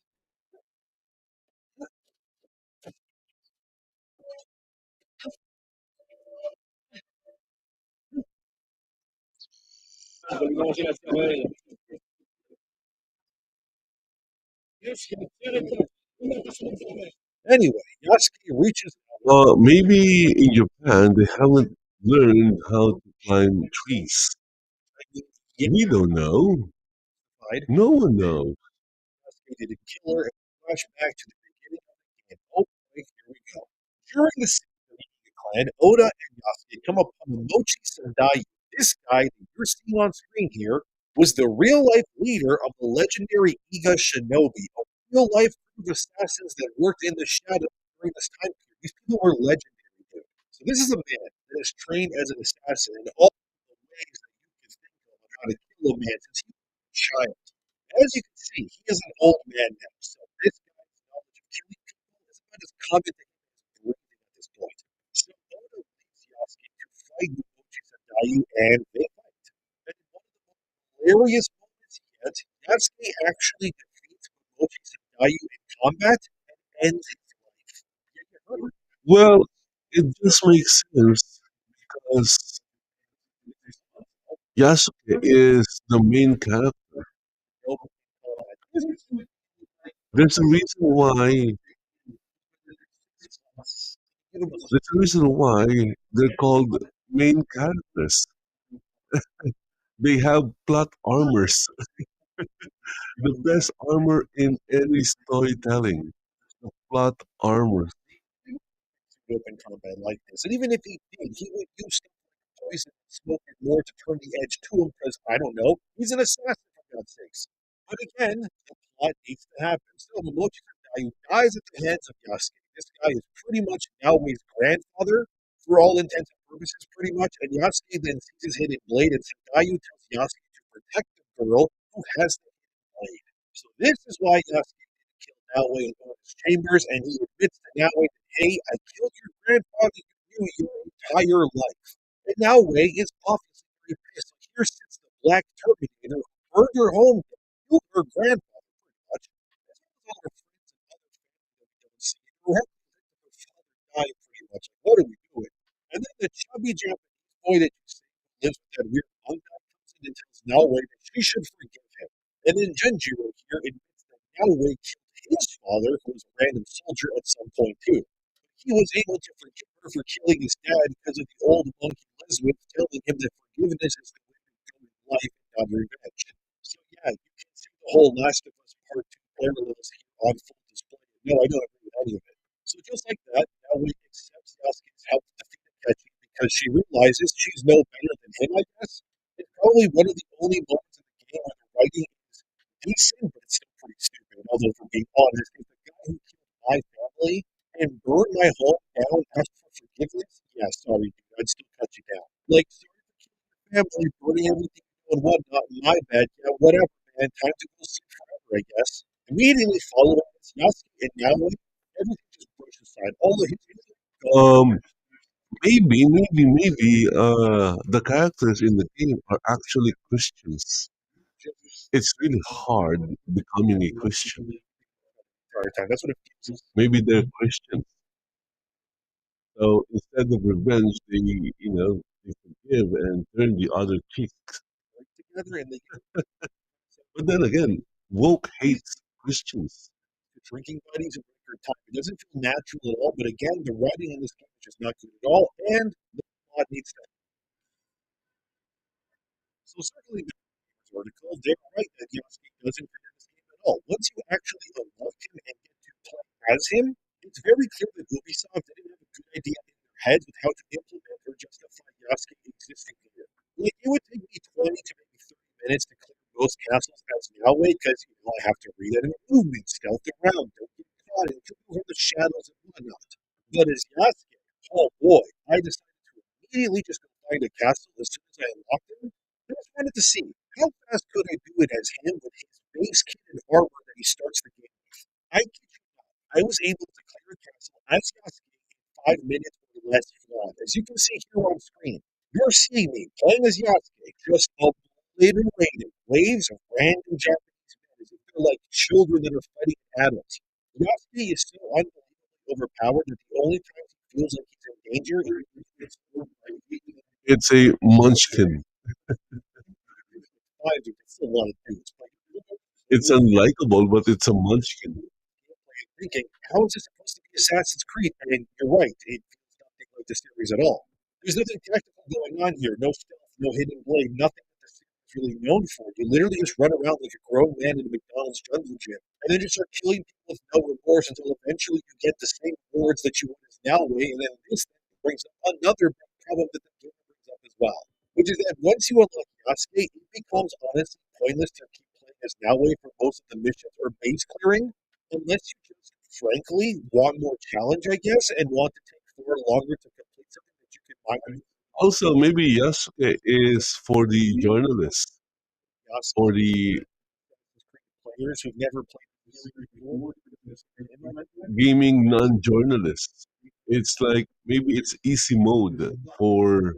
Anyway, Yasuke reaches Maybe in Japan they haven't learned how to climb trees. Yasuke We don't know. No one knows. didn't kill her and flash back to the beginning of the game. Oh, wait, here we go. During the scene of the clan, Oda and Yasuke come upon Mochi Sendai. This guy that you're seeing on screen here was the real life leader of the legendary Iga Shinobi, a real life group of assassins that worked in the shadows during this time period. These people were legendary, dude. So this is a man that is trained as an assassin in all the ways that you can think of on how to kill a man since he was a child. As you can see, he is an old man now, so this guy's knowledge of killing people is about as common to him as breathing at this point. So Oda leads Yasuke to fight Umochi Sadayu, and they fight. And in one of the most hilarious moments yet, Yasuke actually defeats Umochi Sadayu in combat and ends his life. Well, it just makes sense because Yasuke is the main character. There's a reason why. There's a reason why they're called main characters. They have plot armors, the best armor in any storytelling. The plot armor. Open combat like this. And even if he did, he would use stuff like poison and smoke and more to turn the edge to him because, I don't know, he's an assassin, for God's sakes. But again, the plot needs to happen. Still, Momochi Sadayu dies at the hands of Yasuke. This guy is pretty much Naomi's grandfather, for all intents and purposes, pretty much. And Yasuke then sees his hidden blade, and Sadayu tells Yasuke to protect the girl who has the hidden blade. So this is why Yasuke killed Naomi in one of his chambers, and he admits to Naomi that, hey, I killed your grandfather, you knew your entire life. And Naomi is obviously very pissed. So here sits the Black Terminator, burned her home, killed her grandfather pretty much, as well as all her friends and other family that we don't see. Who had her father died pretty much. Like, what are we doing? And then the chubby Japanese boy that you see who lives with that weird monk guy comes in and tells Naoe that she should forgive him. And then Genjiro here admits that Naoe killed his father, who was a random soldier at some point too. He was able to forgive her for killing his dad because of the old monk he lives with telling him that forgiveness is the way to go in life and not revenge. So yeah, you can see the whole Last of Us Part 2 parallels here on full display. No, I don't agree with any of it. So just like that, now we accepts Yasuke's help to defeat Akechi because she realizes she's no better than him, I guess. It's probably one of the only moments in the game where the writing is decent, but it's still pretty stupid. Although, for being honest, if the guy who killed my family and burned my home down asked for forgiveness, yeah, sorry, dude, I'd still cut you down. Like, sorry for killing your family, burning everything and whatnot, my bad, yeah, whatever, man. Time to go sleep forever, I guess. Immediately following this, Yasuke and Naomi, everything just brushed aside. All the his Um, maybe the characters in the game are actually Christians. It's really hard becoming a Christian. entire time. That's what it feels Maybe they're Christians. So instead of revenge, they forgive and turn the other cheek. like together, and they But then again, woke hates Christians. drinking buddies and record time. It doesn't feel natural at all. But again, the writing in this game is just not good at all, and the plot needs to. So certainly article, they're right that Yasuke doesn't fear this game at all. Once you actually unlock him and get to play as him, it's very clear that Ubisoft didn't have a good idea in their heads with how to implement or justify Yasuke existing here. Like, it would take me 20 to maybe 30 minutes to clear most castles as Yahweh because I have to read it and movement, stealth around, don't get caught, and jump over the shadows and whatnot. But as Yasuke, oh boy, I decided to immediately just go find a castle as soon as I unlocked him. I just wanted to see how fast could I do it as him with his base kit and armor that he starts the game with. I kid you not, I was able to clear a castle as Yasuke in 5 minutes or less flat. As you can see here on screen, you're seeing me playing as Yasuke, just obliterating waves of random Japanese men as if they're like children that are fighting adults. Yasuke is so unbelievably overpowered that the only time he feels like he's in danger is when he's It's a munchkin. it's a lot of dudes. But It's unlikable, but it's a munchkin. thinking, how is this supposed to be Assassin's Creed? And you're right, it feels nothing like the series at all. There's nothing tactical going on here. No stealth, no hidden blade, nothing that the series is really known for. You literally just run around like a grown man in a McDonald's jungle gym, and then just start killing people with no remorse until eventually you get the same rewards that you would as Noway, and then this brings up another big problem that the game brings up as well, which is that once you unlock Yasuke, it becomes honestly pointless to keep playing as Noway for most of the missions or base clearing, unless you just frankly want more challenge, I guess, and want to take far longer to complete something that you can find Also, maybe Yasuke is for the journalists, Yasuke for the players who've never played the series before. gaming non-journalists. It's like maybe it's easy mode for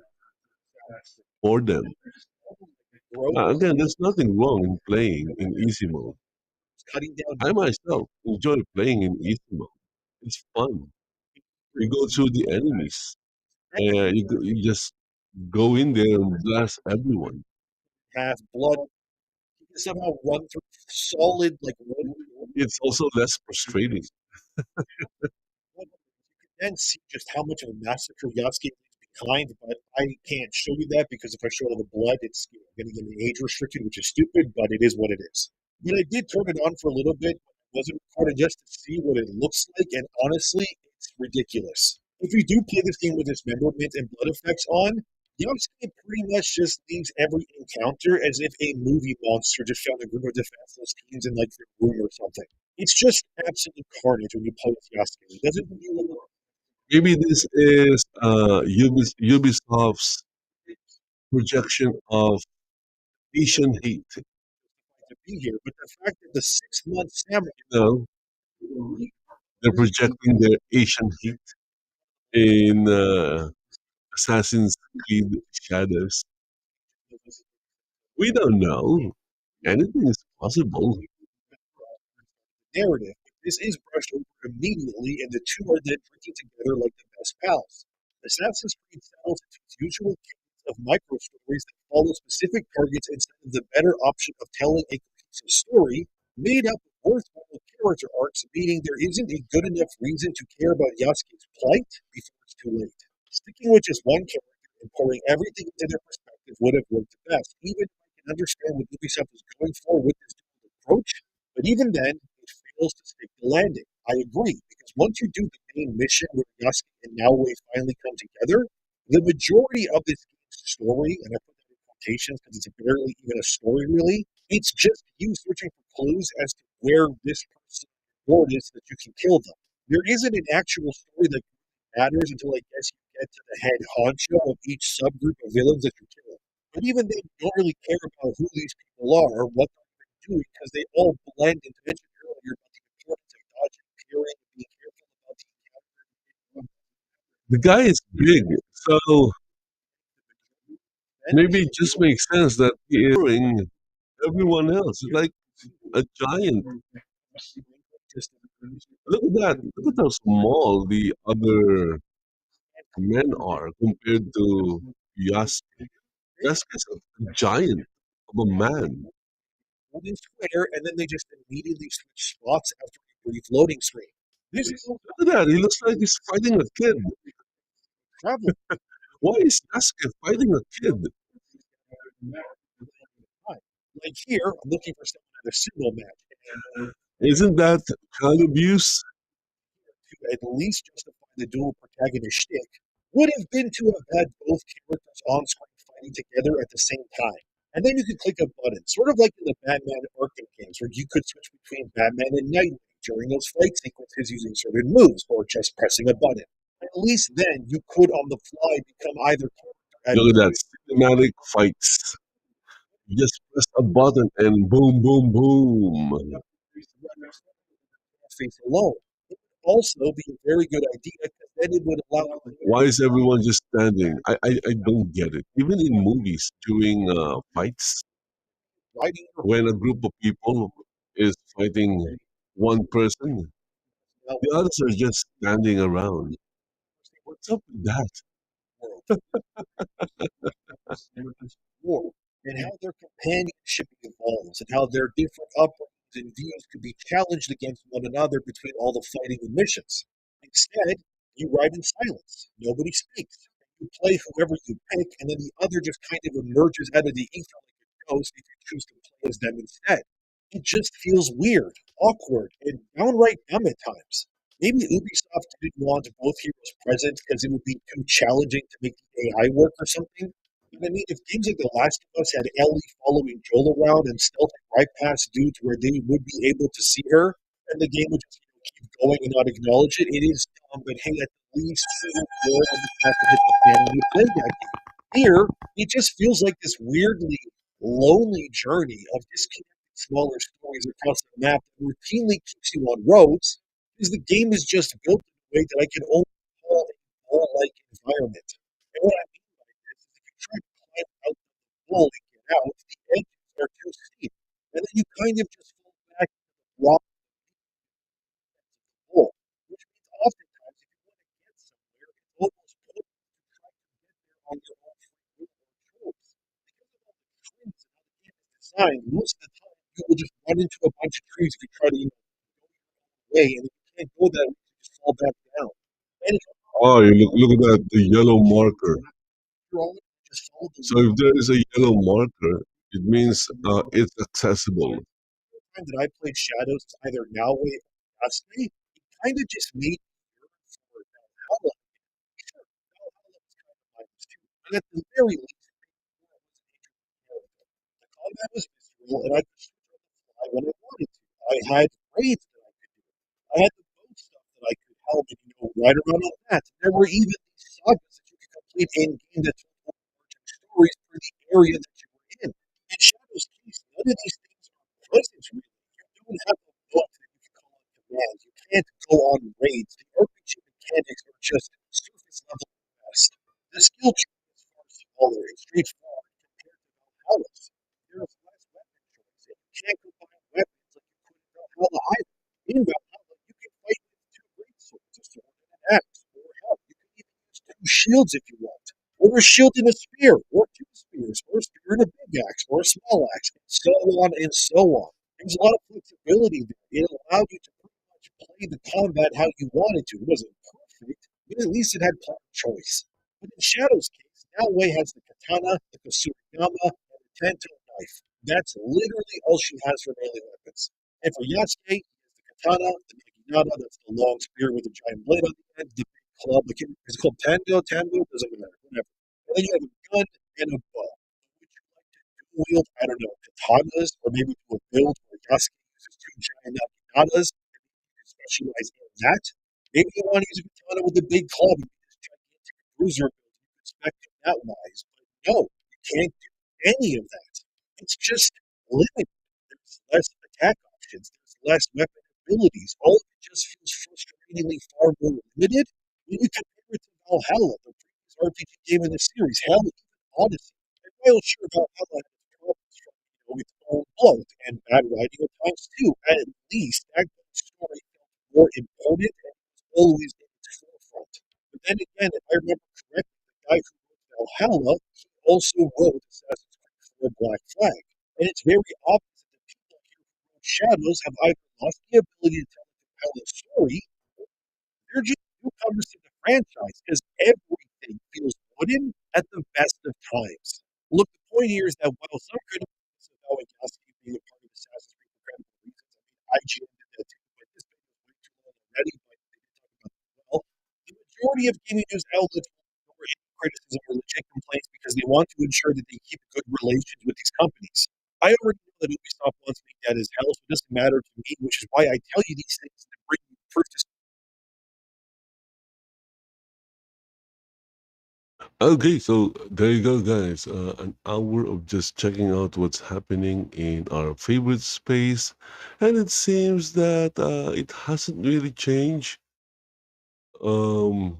them. Again, there's nothing wrong in playing in easy mode. Cutting down I myself enjoy playing in easy mode. It's fun. You go through the enemies, and you just go in there and blast everyone. half blood. You can somehow run through solid like wood. It's also less frustrating. Then see just how much of a massacre Yasuke leaves behind, but I can't show you that because if I show you the blood, it's going to get me age restricted, which is stupid, but it is what it is. But I did turn it on for a little bit. It wasn't recorded just to see what it looks like, and honestly, it's ridiculous. If you do play this game with dismemberment and blood effects on, Yasuke pretty much just leaves every encounter as if a movie monster just found a group of defenseless teens in like their room or something. It's just absolute carnage when you play with Yasuke. It doesn't feel Maybe this is Ubisoft's projection of Asian hate. to be here, but the fact that the 6 month samurai You know, they're projecting their Asian hate in Assassin's Creed Shadows. We don't know. Anything is possible. Narrative, but this is brushed over immediately, and the two are then drinking together like the best pals. Assassin's Creed settles into its usual cadence of micro stories that follow specific targets instead of the better option of telling a cohesive story made up of worthwhile character arcs, meaning there isn't a good enough reason to care about Yasuke's plight before it's too late. Sticking with just one character and pouring everything into their perspective would have worked the best, even if I can understand what Ubisoft is going for with this dual approach. But even then, it fails to stick the landing. I agree, because once you do the main mission where Yasuke and Naoe finally come together, the majority of this game's story, and I put that in quotations because it's barely even a story really, it's just you searching for clues as to where this person board is so that you can kill them. There isn't an actual story that matters until I guess you get to the head honcho of each subgroup of villains that you're killing. But even then, you don't really care about who these people are or what they're doing because they all blend into mentioned earlier about the importance of dodging, peering, and being careful about the encounter. The guy is big, so And maybe it just makes sense that he is hearing everyone else. It's like a giant. just Look at that. Look at how small the other men are compared to Yasuke. Yasuke is a giant of a man. holding square, and then they just immediately switch spots after a brief loading screen. This is Look at that. He looks like he's fighting a kid. travel. Why is Yasuke fighting a kid? Like here, I'm looking for someone at a single match. Isn't that child abuse? To at least justify the dual protagonist shtick would have been to have had both characters on screen fighting together at the same time. And then you could click a button, sort of like in the Batman Arkham games, where you could switch between Batman and Nightwing during those fight sequences using certain moves or just pressing a button. At least then you could on the fly become either character at Look at that cinematic fights. You just press a button and boom, boom, boom. face alone. It would also be a very good idea because then it would allow Why is everyone just standing? I don't get it. Even in movies, during fights, writing your when a group of people is fighting one person, whole the others are just standing around. What's up with that? world war and how their companionship evolves and how their different upbringings and views could be challenged against one another between all the fighting and missions. Instead, you ride in silence. Nobody speaks. You play whoever you pick, and then the other just kind of emerges out of the ether like a ghost if you choose to play as them instead. It just feels weird, awkward, and downright dumb at times. Maybe Ubisoft didn't want both heroes present because it would be too challenging to make the AI work or something. But I mean, if games like The Last of Us had Ellie following Joel around and stealthing right past dudes where they would be able to see her, and the game would just keep going and not acknowledge it, it is dumb, but hey, at least more of the fact that hit the fan when you play that game. Here, it just feels like this weirdly lonely journey of disconnected smaller stories across the map that routinely keeps you on roads, because the game is just built in a way that I can only call a ball-like environment. And what I mean by this is if you try to climb out the wall and get out, the edges are too steep. And then you kind of just fall back to the rock wall, which means oftentimes if you want to get somewhere, it's almost pointless to try to get there on your own free will or choice. Because of all the trees and how the game is designed, most of the time you will just run into a bunch of trees if you try to go your way, and if you can't go that way, you just fall back down. And if Oh, you look at that, the yellow marker. you're all just follow the So if there is a yellow marker, it means it's accessible. time that I played Shadows, either Now Way or Yasuke, it kind of just made me yearn for Valhalla. Sure, Valhalla was kind of minus two, but at the very least, it was an interesting character. The combat was visceral, and I could shoot on the fly when I wanted to. I had raids that I could do. I had the bow stuff that I could help and ride around on that. There were even these sagas that you could complete in game that told overarching stories for the area that you were in. In Shadow's case, none of these things are present really. You don't have a book that you can call on commands. You can't go on raids. The RPG mechanics are just surface level at best. The skill tree is far smaller and straightforward compared to Valhalla's. Valhalla either. In Valhalla, you can fight with two great swords, a sword and an axe, or hell, you can even use two shields if you want, or a shield and a spear, or two spears, or a spear and a big axe, or a small axe, and so on and so on. There's a lot of flexibility there. It allowed you to pretty much play the combat how you wanted to. It wasn't perfect, but at least it had plenty of choice. But in Shadow's case, Naoi has the katana, the Kasurigama, and the Tento knife. That's literally all she has for melee weapons. And for Yasuke, he has the katana, the naginata, that's the long spear with a giant blade on the end, the big club, like it's called Tando, doesn't matter, whatever. And then you have a gun and a bow. Would you like to dual wield, I don't know, katanas, or maybe do a build where Yasuke uses two giant naginatas and you can specialize in that? Maybe you want to use a katana with a big club and this gigantic bruiser build. You can spec it that wise. But no, you can't do any of that. It's just limited. There's less attack options. There's less weapon abilities. All of it just feels frustratingly far more limited when you compare it to Valhalla, the previous RPG game in the series. Hell, even Odyssey. And while sure Valhalla has problems from its own bloat and bad writing at times too, at least that story felt more important and was always in its forefront. But then again, if I remember correctly, the guy who wrote Valhalla, he also wrote Assassin's Creed 4 Black Flag. And it's very obvious that the people here who wrote Shadows have either lost the ability to tell a compelling story, or they're just newcomers to the franchise because everything feels wooden at the best of times. Look, the point here is that while some critics about Yasuke being a part of Assassin's Creed for credible reasons, IGN did that too, but this video was way too long already, but they did talk about it as well. The majority of gaming news outlets will ignore any criticism or legit complaints because they want to ensure that they keep good relations with these companies. I already know that Ubisoft wants me dead as hell, so it doesn't matter to me, which is why I tell you these things to bring you proof to. Okay, so there you go, guys. An hour of just checking out what's happening in our favorite space, and it seems that it hasn't really changed. Um,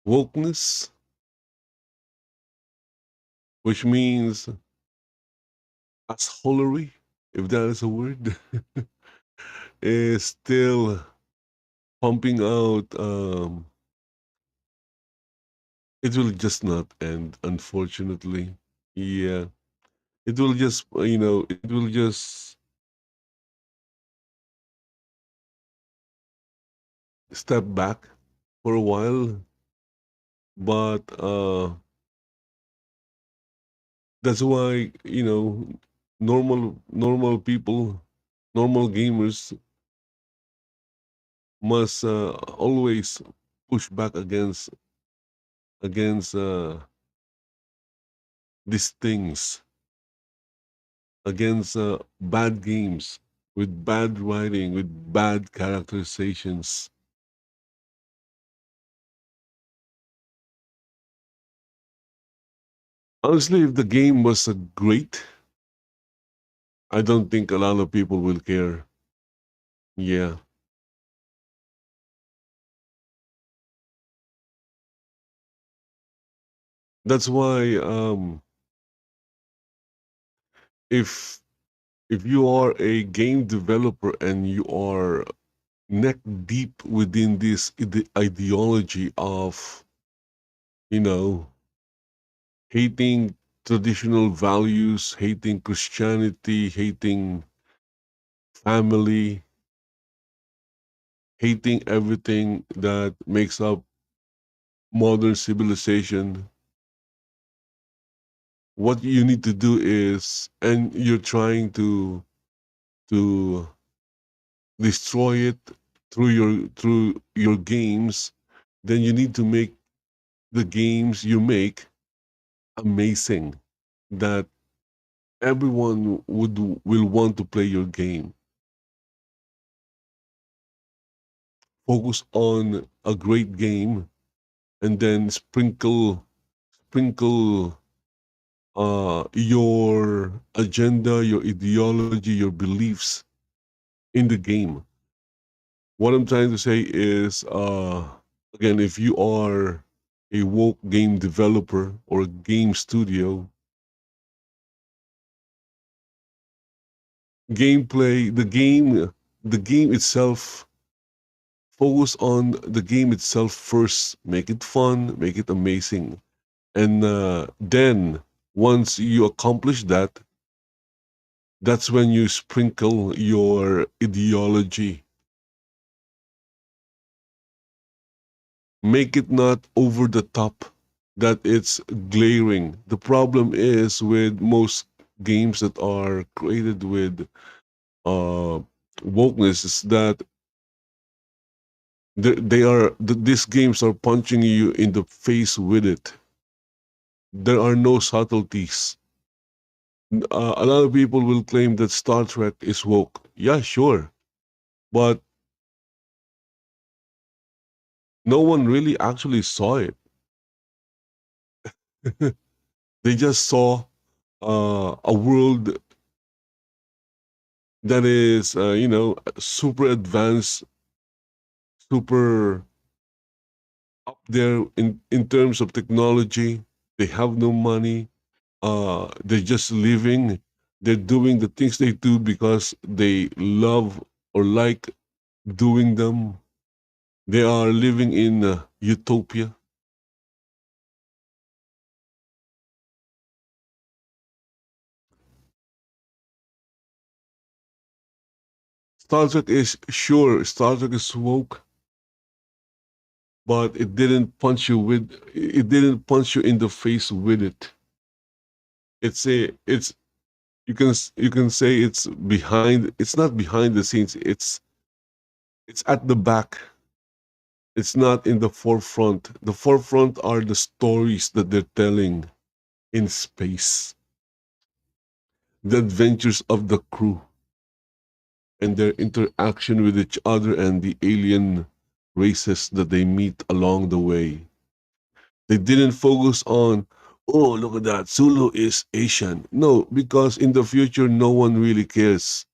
Wokeness, which means assholery, if that is a word, is still pumping out. It will just not end, unfortunately. Yeah, it will just, it will just step back for a while, but that's why normal people, normal gamers must always push back against these things, against bad games with bad writing, with bad characterizations. Honestly, if the game was great, I don't think a lot of people will care. Yeah, that's why if you are a game developer and you are neck deep within this ideology of you know hating traditional values, hating Christianity, hating family, hating everything that makes up modern civilization. What you need to do is, and you're trying to destroy it through your games, then you need to make the games you make amazing, that everyone will want to play your game. Focus on a great game and then sprinkle your agenda, your ideology, your beliefs in the game. What I'm trying to say is, again, if you are a woke game developer or a game studio, gameplay, the game itself. Focus on the game itself first. Make it fun, make it amazing, and then once you accomplish that, that's when you sprinkle your ideology. Make it not over the top, that it's glaring. The problem is with most games that are created with uh wokeness is that these games are punching you in the face with it. There are no subtleties. A lot of people will claim that Star Trek is woke. Yeah, sure, but no one really actually saw it. They just saw a world that is, super advanced, super up there in terms of technology. They have no money. They're just living. They're doing the things they do because they love or like doing them. They are living in utopia. Star Trek is sure. Star Trek is woke, but it didn't punch you in the face with it. It's you can say it's behind. It's not behind the scenes. It's at the back. It's not in the forefront. The forefront are the stories that they're telling in space, the adventures of the crew, and their interaction with each other and the alien races that they meet along the way. They didn't focus on, oh, look at that, Zulu is Asian. No, because in the future, no one really cares.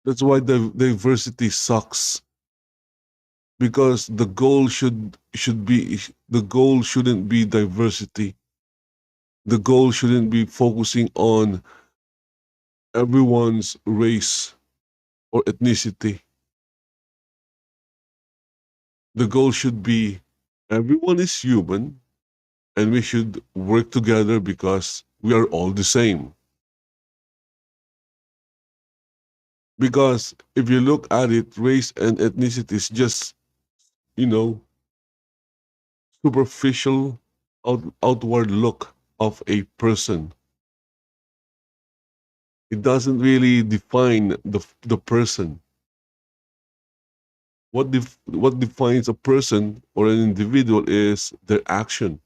That's why the diversity sucks. Because the goal shouldn't be diversity. The goal shouldn't be focusing on everyone's race or ethnicity. The goal should be everyone is human and we should work together because we are all the same. Because if you look at it, race and ethnicity is just, you know, superficial outward look of a person. It doesn't really define the person. What defines a person or an individual is their action.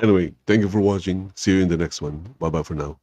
Anyway, thank you for watching. See you in the next one. Bye bye for now.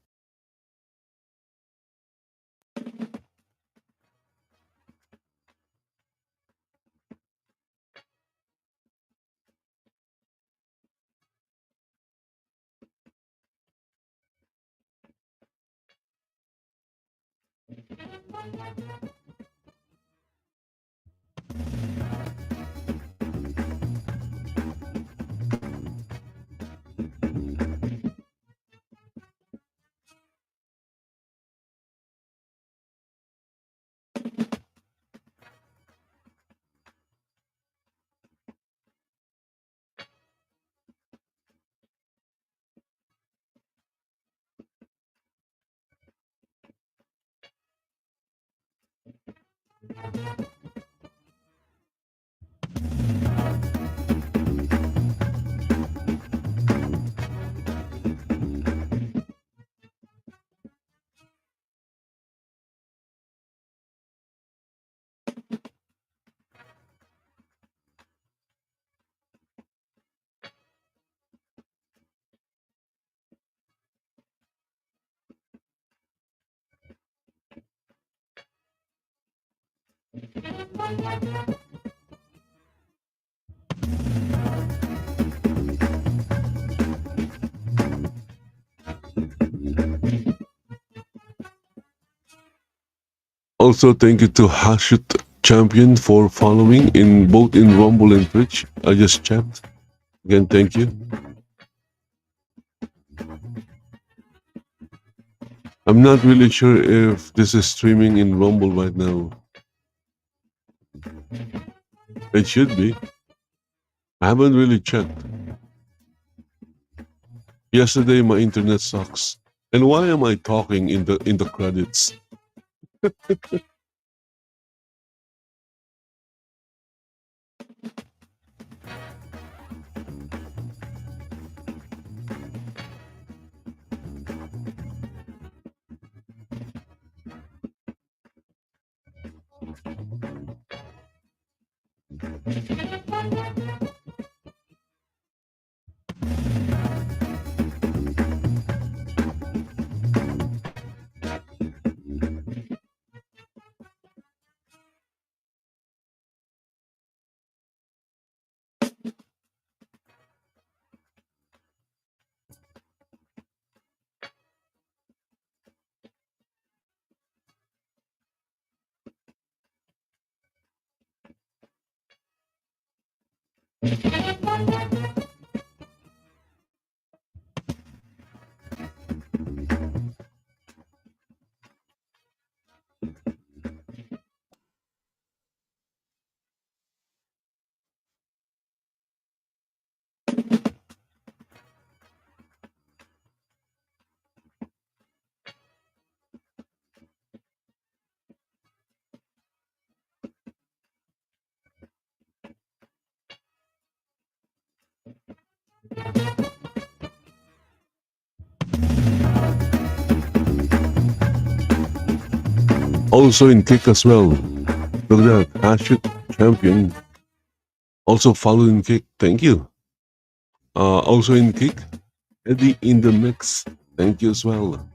Also, thank you to Hashut Champion for following in both in Rumble and Twitch. I just checked. Again, thank you. I'm not really sure if this is streaming in Rumble right now. It should be. I haven't really checked. Yesterday my internet sucks. And why am I talking in the credits? Also in kick as well. Look at that. Hashtag champion. Also follow in kick. Thank you. Also in kick. Eddie in the mix. Thank you as well.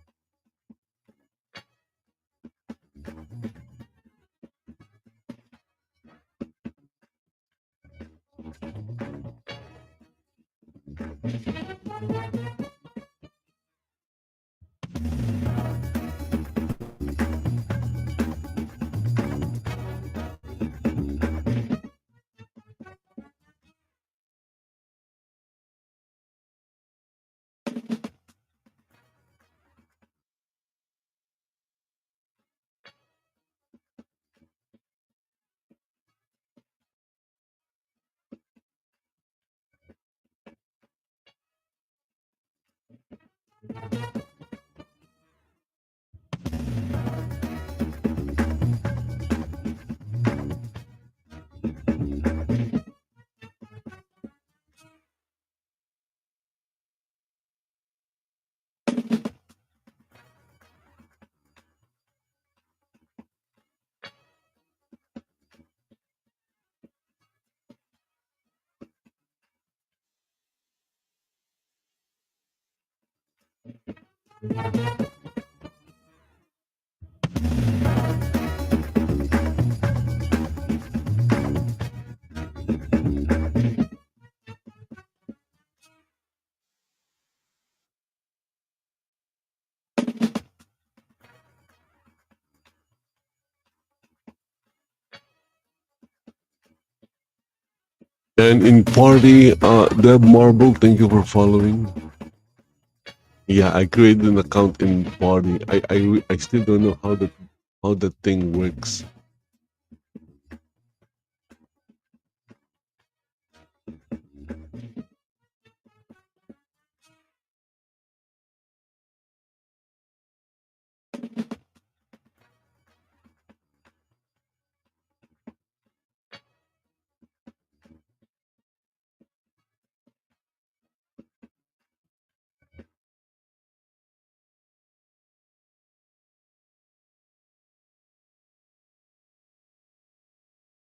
And in party, Deb Marble, thank you for following. Yeah, I created an account in party. I still don't know how that thing works.